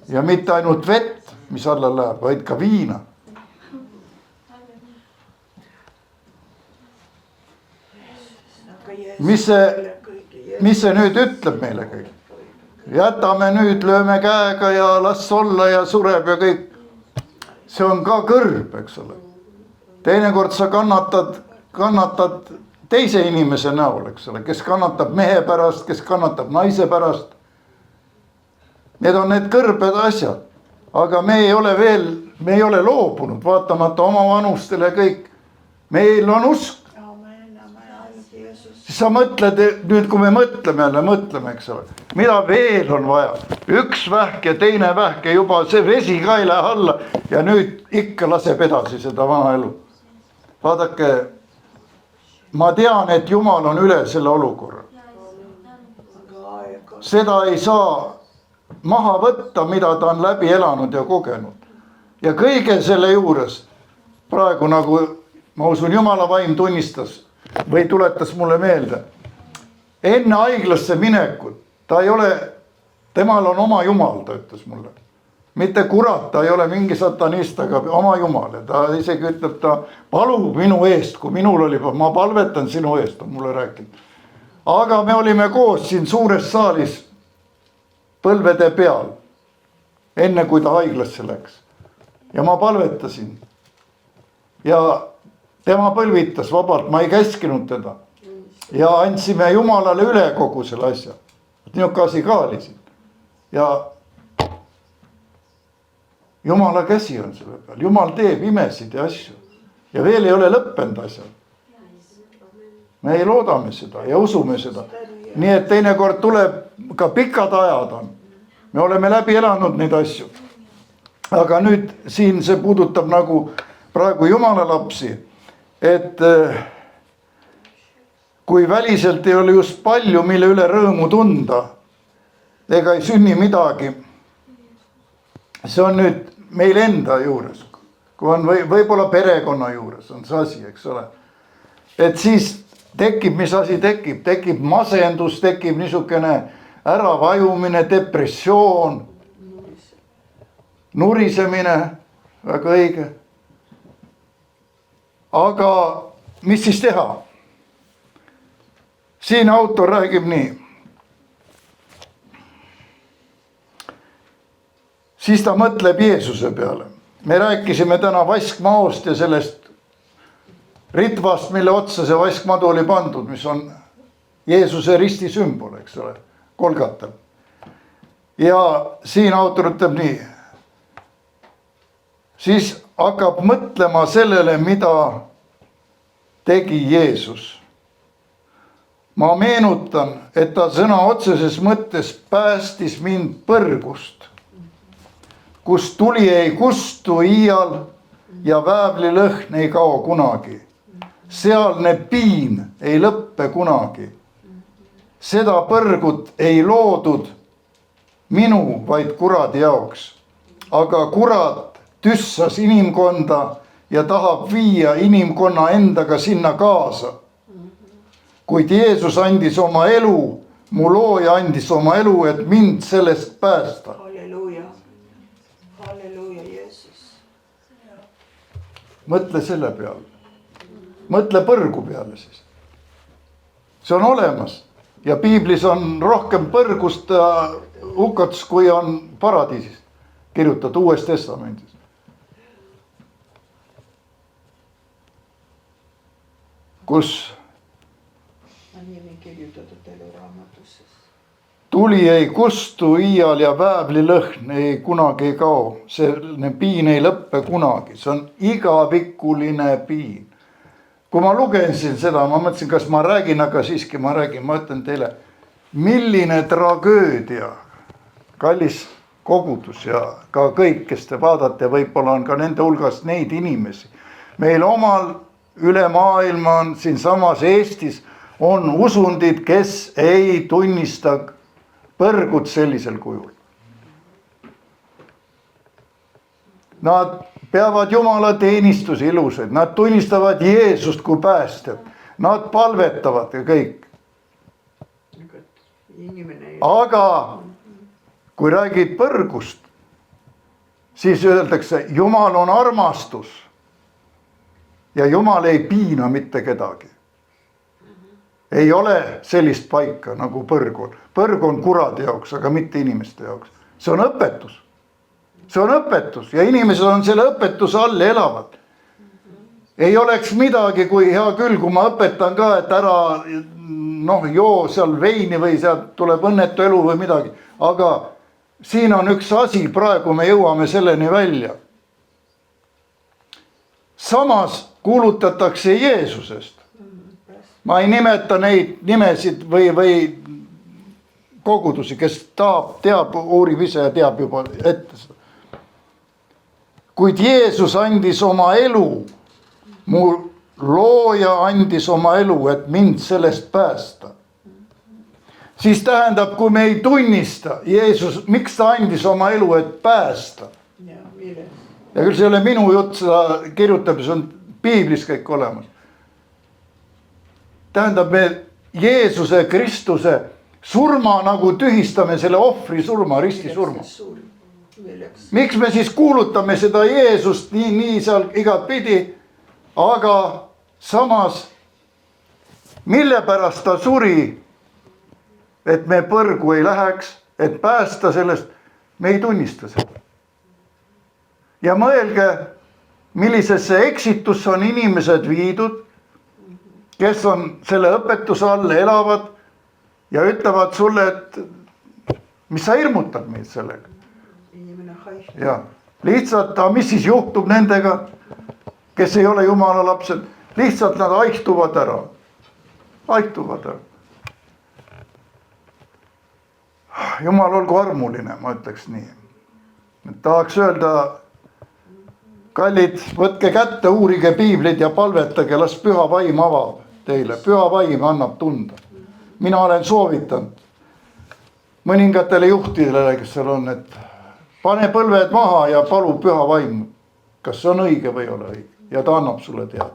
Ja mitte ainult vett, mis alla läheb, vaid ka viina. Mis see nüüd ütleb meile kõik? Jätame nüüd, lööme käega ja las olla ja sureb ja kõik. See on ka kõrb, eks ole. Teinekord sa kannatad teise inimese näol, eks ole, kes kannatab mehe pärast, kes kannatab naise pärast. Need on need kõrbed asjad. Aga me ei ole loobunud, vaatamata oma vanustele kõik. Meil on usk. Siis sa mõtled, nüüd kui me mõtleme, eks ole, mida veel on vaja. Üks vähk ja teine vähk ja juba see vesi ka ei lähe alla ja nüüd ikka laseb edasi seda vana elu. Vaadake, ma tean, et Jumal on üle selle olukorra. Seda ei saa maha võtta, mida ta on läbi elanud ja kogenud. Ja kõige selle juures, praegu nagu ma usun, Jumala vaim tunnistas, või tuletas mulle meelde, enne haiglasse minekut, temal on oma Jumal, ta ütles mulle. Mitte kurat, ta ei ole mingi satanist, aga oma Jumal. Ta isegi ütleb, ta palub minu eest, kui minul oli, ma palvetan sinu eest, on mulle rääkinud. Aga me olime koos siin suures saalis põlvede peal, enne kui ta haiglasse läks. Ja ma palvetasin. Ja tema põlvitas vabalt, ma ei käskinud teda. ja andsime Jumalale üle kogu selle asja. Niisugune asi ka oli siin. Ja Jumala käsi on selle peal. Jumal teeb imesid ja asju. Ja veel ei ole lõppenud asjad. Me ei loodame seda ja usume seda. Nii et teinekord tuleb ka pikad ajad on. Me oleme läbi elanud neid asju. Aga nüüd siin see puudutab nagu praegu Jumala lapsi. Et kui väliselt ei ole just palju, mille üle rõõmu tunda, ega ei sünni midagi. See on nüüd meil enda juures. Kui on võib-olla perekonna juures on see asi, eks ole. Et siis tekib, mis asi tekib? Tekib masendus, tekib niisugune äravajumine, depressioon, nurisemine, väga õige. Aga mis siis teha? Siin autor räägib nii. Siis ta mõtleb Jeesuse peale. Me rääkisime täna vaskmaost ja sellest ritvast, mille otsa see vaskmadu oli pandud, mis on Jeesuse risti sümbol, eks ole, Golgatal. Ja siin autor ütleb nii. Siis hakkab mõtlema sellele, mida tegi Jeesus. Ma meenutan, et ta sõna otseses mõttes päästis mind põrgust, kus tuli ei kustu iial ja väävlilõhn ei kao kunagi. Sealne piin ei lõppe kunagi. Seda põrgut ei loodud minu, vaid kuradi jaoks. Aga kurat tüssas inimkonda ja tahab viia inimkonna endaga sinna kaasa. Kuid Jeesus andis oma elu, mu looja andis oma elu, et mind sellest päästa. Halleluuja. Halleluuja, Jeesus. Mõtle selle peale. Mõtle põrgu peale siis. See on olemas. Ja piiblis on rohkem põrgust hukats, kui on paradiisis kirjutatud Uues Testamendis. Kus nimi kirjutatud eluraamatusse. Tuli ei kustu iial ja väävlilõhn ei kunagi ei kao. See piin ei lõppe kunagi. See on igavikuline piin. Kui ma lugesin seda, ma mõtlesin, kas ma räägin, aga siiski ma räägin. Ma ütlen teile, milline tragöödia, kallis kogudus ja ka kõik, kes te vaadate, võib-olla on ka nende hulgast neid inimesi. Meil omal üle maailma on siin samas Eestis on usundid, kes ei tunnista põrgut sellisel kujul. Nad peavad Jumala teenistusi ilusaid, nad tunnistavad Jeesust kui päästjat, nad palvetavad ja kõik. Aga kui räägid põrgust, siis öeldakse, Jumal on armastus ja Jumal ei piina mitte kedagi. Ei ole sellist paika nagu põrg on. Põrg on kuradi jaoks, aga mitte inimeste jaoks. See on õpetus. See on õpetus ja inimesed on selle õpetuse all ja elavad. Ei oleks midagi, kui hea küll, kui ma õpetan ka, et ära joo seal veini või sealt tuleb õnnetu elu või midagi. Aga siin on üks asi, praegu me jõuame selleni välja. Samas kuulutatakse Jeesusest. Ma ei nimeta neid nimesid või kogudusi, kes teab, uurib ise ja teab juba ette seda. Kuid Jeesus andis oma elu, mu looja andis oma elu, et mind sellest päästa. Siis tähendab, kui me ei tunnista Jeesus, miks ta andis oma elu, et päästa. Ja küll see ei ole minu jutt, seda kirjutab, see on piiblis kõik olemas. Tähendab, me Jeesuse Kristuse surma nagu tühistame selle ohvri surma, risti surma. Miks me siis kuulutame seda Jeesust nii seal igat pidi, aga samas, mille pärast ta suri, et me põrgu ei läheks, et päästa sellest, me ei tunnista seda. Ja mõelge, millisesse eksitusse on inimesed viidud, kes on selle õpetuse all, elavad ja ütlevad sulle, et mis sa hirmutad meid sellega. inimene haistab. Ja lihtsalt, mis siis juhtub nendega, kes ei ole Jumala lapsed, lihtsalt nad haihtuvad ära. Haihtuvad ära. Jumal olgu armuline, ma ütleks nii. Tahaks öelda, kallid, võtke kätte, uurige piiblid ja palvetage, las püha vaim avab teile. Püha vaim annab tunda. Mina olen soovitanud mõningatele juhtidele, kes seal on, et pane põlved maha ja palu püha vaim, kas see on õige või ei ole õige. Ja ta annab sulle teada.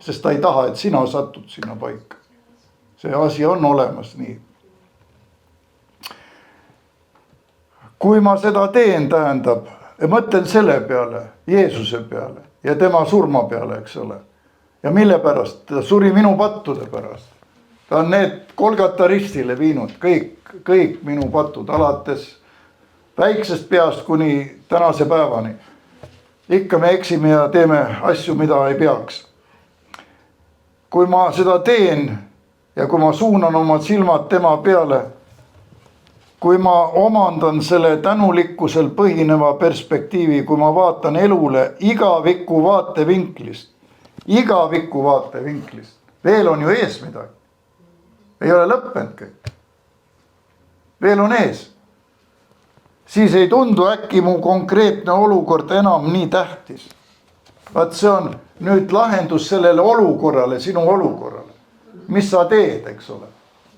Sest ta ei taha, et sina satud sinna paika. See asi on olemas nii. Kui ma seda teen, tähendab, mõtlen selle peale, Jeesuse peale ja tema surma peale, eks ole. Ja mille pärast? Ta suri minu pattude pärast. Ta on need Golgata ristile viinud, kõik minu patud, alates väiksest peast kuni tänase päevani. Ikka me eksime ja teeme asju, mida ei peaks. Kui ma seda teen ja kui ma suunan oma silmad tema peale, kui ma omandan selle tänulikkusel põhineva perspektiivi, kui ma vaatan elule igaviku vaatevinklist, veel on ju ees midagi. Ei ole lõppenud kõik. Veel on ees. Siis ei tundu äkki mu konkreetne olukord enam nii tähtis. Vaat see on nüüd lahendus sellele olukorrale, sinu olukorrale. Mis sa teed, eks ole?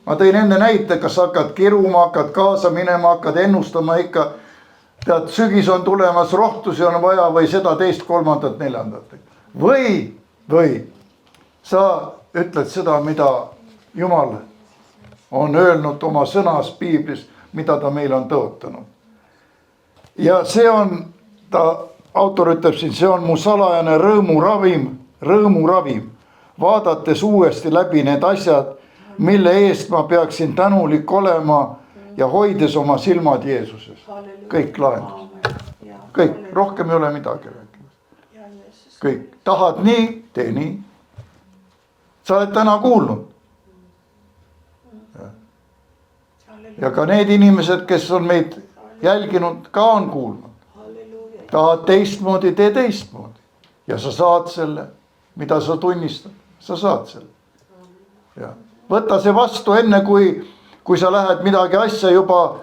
Ma tõin enne näite, kas hakkad kiruma, hakkad kaasa minema, hakkad ennustama ikka. Tead, sügis on tulemas, rohtusi on vaja või seda teist, kolmandat, neljandat. Või sa ütled seda, mida Jumal on öelnud oma sõnas piiblis, mida ta meile on tõotanud. Ja see on, autor ütleb siin, see on mu salajane rõõmuravim, vaadates uuesti läbi need asjad, mille eest ma peaksin tänulik olema ja hoides oma silmad Jeesuses. Kõik lahendus. Kõik, rohkem ei ole midagi. Kõik, tahad nii, tee nii. Sa oled täna kuulnud. Ja ka need inimesed, kes on meid jälginud, ka on kuulnud. Tahad teistmoodi, tee teistmoodi. Ja sa saad selle, mida sa tunnistad, sa saad selle. Ja. Võta see vastu enne, kui sa lähed midagi asja juba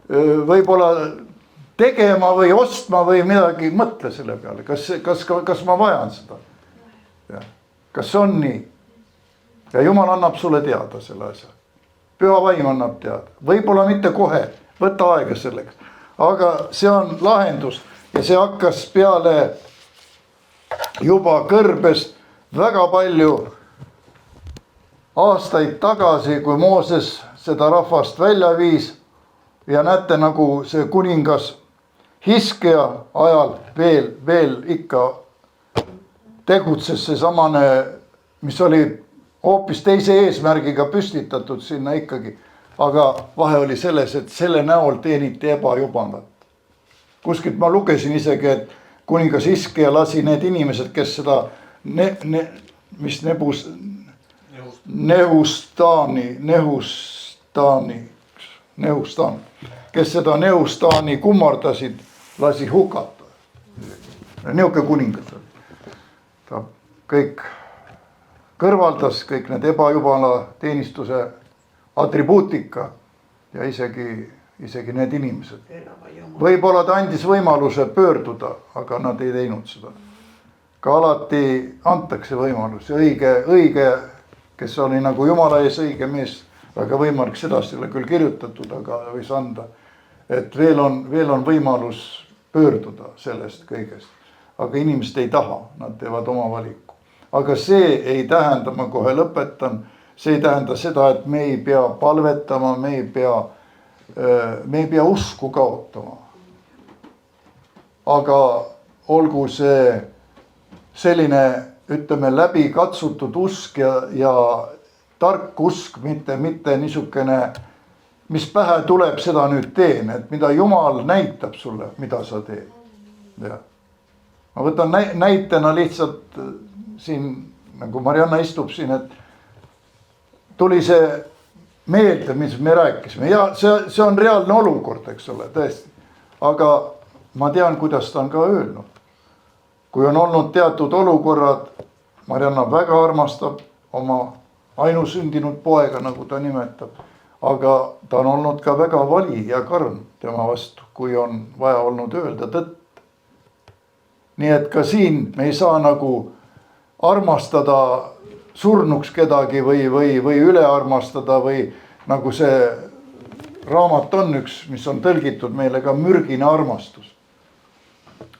võib-olla tegema või ostma või midagi, mõtle selle peale. Kas ma vajan seda? Ja. Kas see on nii? Ja Jumal annab sulle teada selle asja. Püha vaim annab teada. Võib-olla mitte kohe, võta aega selleks. Aga see on lahendus ja see hakkas peale juba kõrbest väga palju aastaid tagasi, kui Mooses seda rahvast välja viis ja näete, nagu see kuningas Hiskea ajal veel ikka tegutses see samane, mis oli hoopis teise eesmärgiga püstitatud sinna ikkagi. Aga vahe oli selles, et selle näol teeniti ebajubandat. Kuskilt ma lugesin isegi, et kuningas Hiskea lasi need inimesed, kes seda kes seda Nehustaani kummardasid, lasi hukata. Niuke kuningas. Ta kõik kõrvaldas kõik need ebajumala teenistuse atribuutika ja isegi need inimesed. Võib-olla ta andis võimaluse pöörduda, aga nad ei teinud seda. Ka alati antakse võimalus ja õige, kes oli nagu Jumala ees õige mees, väga võimalik, sedasi ei ole küll kirjutatud, aga võis anda, et veel on võimalus pöörduda sellest kõigest. Aga inimesed ei taha, nad teevad oma valiku. Aga see ei tähenda, ma kohe lõpetan, see ei tähenda seda, et me ei pea palvetama, me ei pea usku kaotama. Aga olgu see selline, ütleme, läbi katsutud usk ja tark usk, mitte niisugune, mis pähe tuleb, seda nüüd teen, et mida Jumal näitab sulle, mida sa teed. Ja. Ma võtan näitena lihtsalt siin, nagu Marianna istub siin, et tuli see meelde, mis me rääkisime ja see on reaalne olukord, eks ole, tõesti. aga ma tean, kuidas ta on ka öelnud. kui on olnud teatud olukorrad, Marianna väga armastab oma ainusündinud poega, nagu ta nimetab. aga ta on olnud ka väga vali ja karm tema vastu, kui on vaja olnud öelda tõtt. nii et ka siin me ei saa nagu armastada surnuks kedagi või üle armastada või nagu see raamat on üks, mis on tõlgitud meile ka mürgine armastus.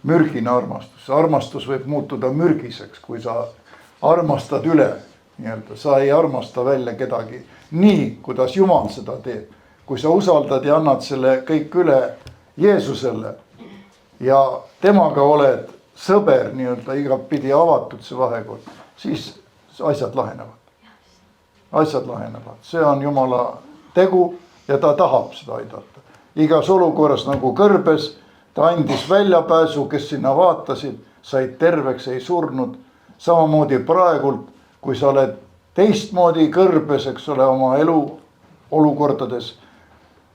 mürgine armastus, armastus võib muutuda mürgiseks, kui sa armastad üle nii-öelda, sa ei armasta välja kedagi nii, kuidas Jumal seda teeb. kui sa usaldad ja annad selle kõik üle Jeesusele ja temaga oled sõber nii-öelda igatpidi avatud see vahekord, siis asjad lahenevad. asjad lahenevad, see on Jumala tegu ja ta tahab seda aidata. igas olukorras nagu kõrbes, ta andis väljapääsu, kes sinna vaatasid, said terveks, ei surnud. samamoodi praegult, kui sa oled teistmoodi kõrbes, eks ole, oma elu olukordades,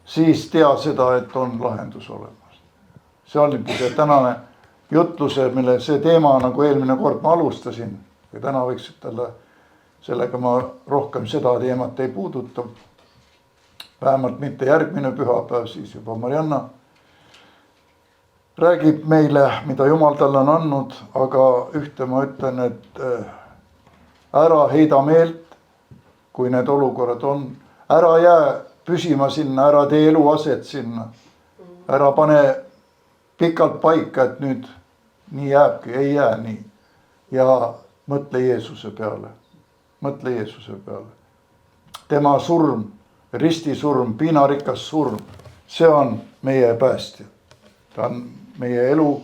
siis tea seda, et on lahendus olemas. see oligi see tänane jutluse, mille see teema, nagu eelmine kord ma alustasin ja täna võiks ütelda, sellega ma rohkem seda teemat ei puuduta. vähemalt mitte järgmine pühapäev, siis juba Marianna räägib meile, mida Jumal talle on andnud, aga ühte ma ütlen, et ära heida meelt, kui need olukorrad on, ära jää püsima sinna, ära tee eluaset sinna, ära pane pikalt paika, et nüüd nii jääbki, ei jää nii. ja mõtle Jeesuse peale, mõtle Jeesuse peale. tema surm, ristisurm, piinarikas surm, see on meie päästja. ta on meie elu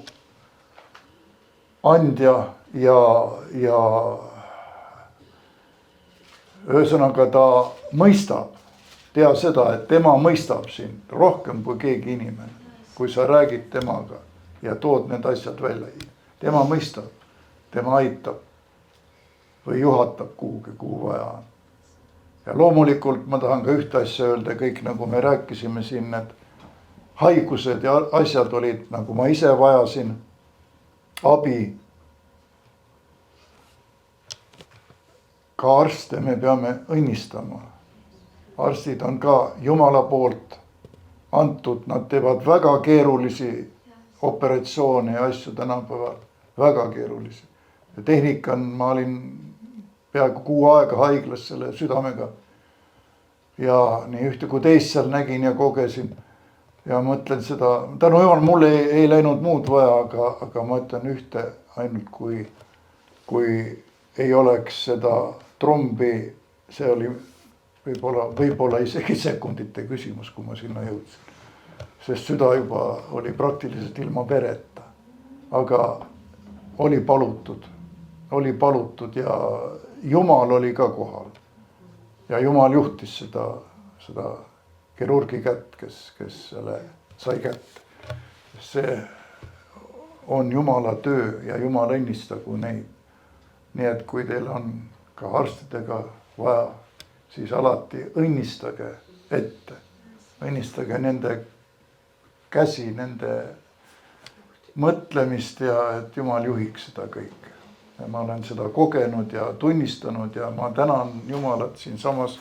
andja ja ühesõnaga ta mõistab, tea seda, et tema mõistab sind rohkem kui keegi inimene. kui sa räägid temaga ja tood need asjad välja, tema mõistab, tema aitab või juhatab kuhugi, kuhu vaja on. ja loomulikult ma tahan ka ühte asja öelda, kõik nagu me rääkisime siin, need haigused ja asjad olid, nagu ma ise vajasin abi. ka arste me peame õnnistama. arstid on ka Jumala poolt antud, nad teevad väga keerulisi operatsioone ja asju tänapäeval, väga keerulisi. ja tehnika on, ma olin peaaegu 6 aega haiglas selle südamega. ja nii ühte kui teist seal nägin ja kogesin. ja mõtlen seda, tänu Jumal, mul ei läinud muud vaja, aga ma ütlen ühte ainult, kui ei oleks seda trombi, see oli võib-olla isegi sekundite küsimus, kui ma sinna jõudsin. sest süda juba oli praktiliselt ilma vereta. aga oli palutud ja Jumal oli ka kohal. ja Jumal juhtis seda kirurgi kätt, kes selle sai kätte. see on Jumala töö ja Jumal õnnistagu neid. nii et kui teil on ka arstidega vaja, siis alati õnnistage ette. õnnistage nende käsi, nende mõtlemist ja et Jumal juhiks seda kõike. ja ma olen seda kogenud ja tunnistanud ja ma tänan Jumalat. siinsamas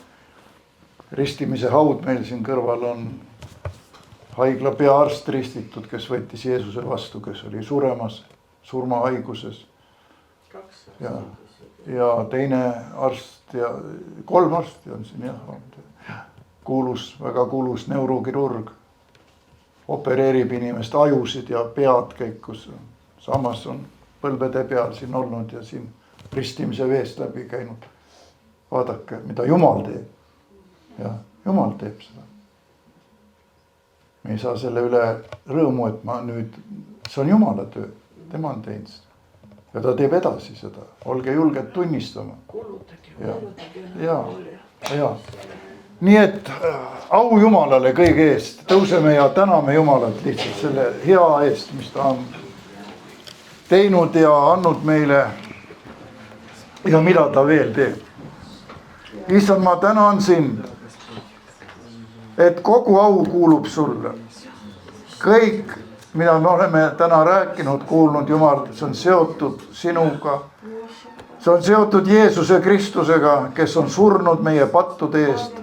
ristimise haud meil siin kõrval on haigla peaarst ristitud, kes võttis Jeesuse vastu, kes oli suremas, surmahaiguses. ja teine arst ja 3 arsti on siin jah. väga kuulus neurokirurg. opereerib inimeste ajusid ja pead kõik, kus samas on põlvede peal siin olnud ja siin ristimise veest läbi käinud. vaadake, mida Jumal teeb. ja Jumal teeb seda. me ei saa selle üle rõõmu, et ma nüüd, see on Jumala töö, tema on teinud seda. ja ta teeb edasi seda, olge julged tunnistama. ja nii et au Jumalale kõige eest, tõuseme ja täname Jumalat lihtsalt selle hea eest, mis ta on teinud ja andnud meile ja mida ta veel teeb. issand, ma tänan sind, et kogu au kuulub sulle. kõik, mida me oleme täna rääkinud, kuulnud, Jumal, see on seotud sinuga. see on seotud Jeesuse Kristusega, kes on surnud meie pattude eest,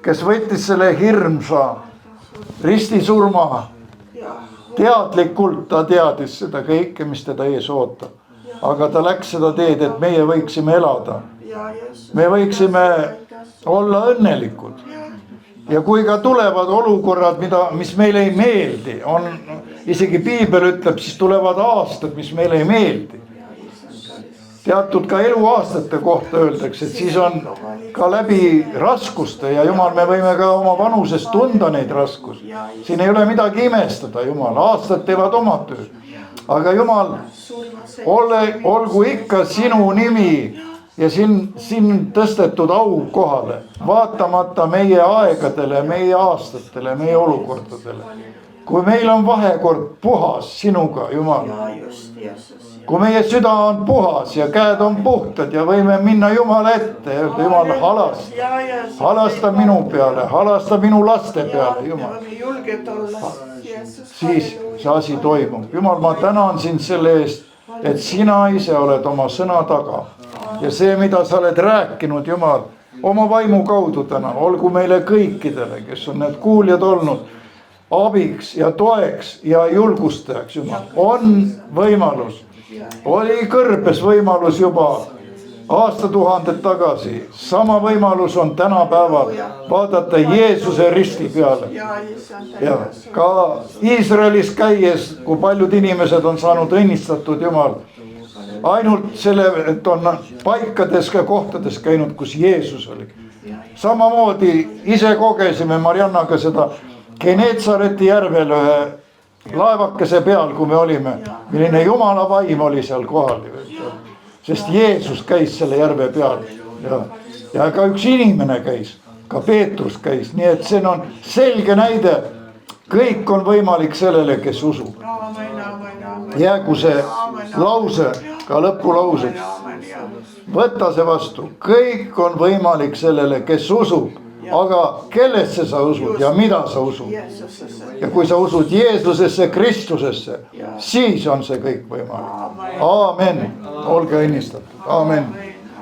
kes võttis selle hirmsa ristisurma. teadlikult ta teadis seda kõike, mis teda ees ootab. aga ta läks seda teed, et meie võiksime elada. me võiksime olla õnnelikud. ja kui ka tulevad olukorrad, mis meile ei meeldi, isegi piibel ütleb, siis tulevad aastad, mis meile ei meeldi. teatud ka eluaastate kohta öeldakse, et siis on ka läbi raskuste ja Jumal, me võime ka oma vanuses tunda neid raskusi. siin ei ole midagi imestada, Jumal, aastad teevad oma tööd. aga Jumal, olgu ikka sinu nimi ja siin tõstetud au kohale, vaatamata meie aegadele, meie aastatele, meie olukordadele. kui meil on vahekord puhas sinuga, Jumal, kui meie süda on puhas ja käed on puhtad ja võime minna Jumala ette ja öelda, Jumal, halasta minu peale, halasta minu laste peale, Jumal. siis see asi toimub. Jumal, ma tänan sind selle eest, et sina ise oled oma sõna taga. ja see, mida sa oled rääkinud, Jumal, oma vaimu kaudu täna, olgu meile kõikidele, kes on need kuuljad olnud, abiks ja toeks ja julgustajaks, Jumal. on võimalus, oli kõrbes võimalus juba aastatuhanded tagasi. sama võimalus on tänapäeval vaadata Jeesuse risti peale. ja ka Iisraelis käies, kui paljud inimesed on saanud õnnistatud, Jumal, ainult selle, et on paikades ja kohtades käinud, kus Jeesus oli. samamoodi ise kogesime Mariannaga seda Geneetsareti järvel ühe laevakese peal, kui me olime, milline Jumala vaim oli seal kohal. sest Jeesus käis selle järve peal ja ka üks inimene käis, ka Peetrus käis, nii et see on selge näide. kõik on võimalik sellele, kes usub. jäägu see lause ka lõpulauseks. võta see vastu, kõik on võimalik sellele, kes usub. aga kellesse sa usud ja mida sa usud? ja kui sa usud Jeesusesse, Kristusesse, siis on see kõik võimalik. Aamen. olge õnnistatud. Aamen.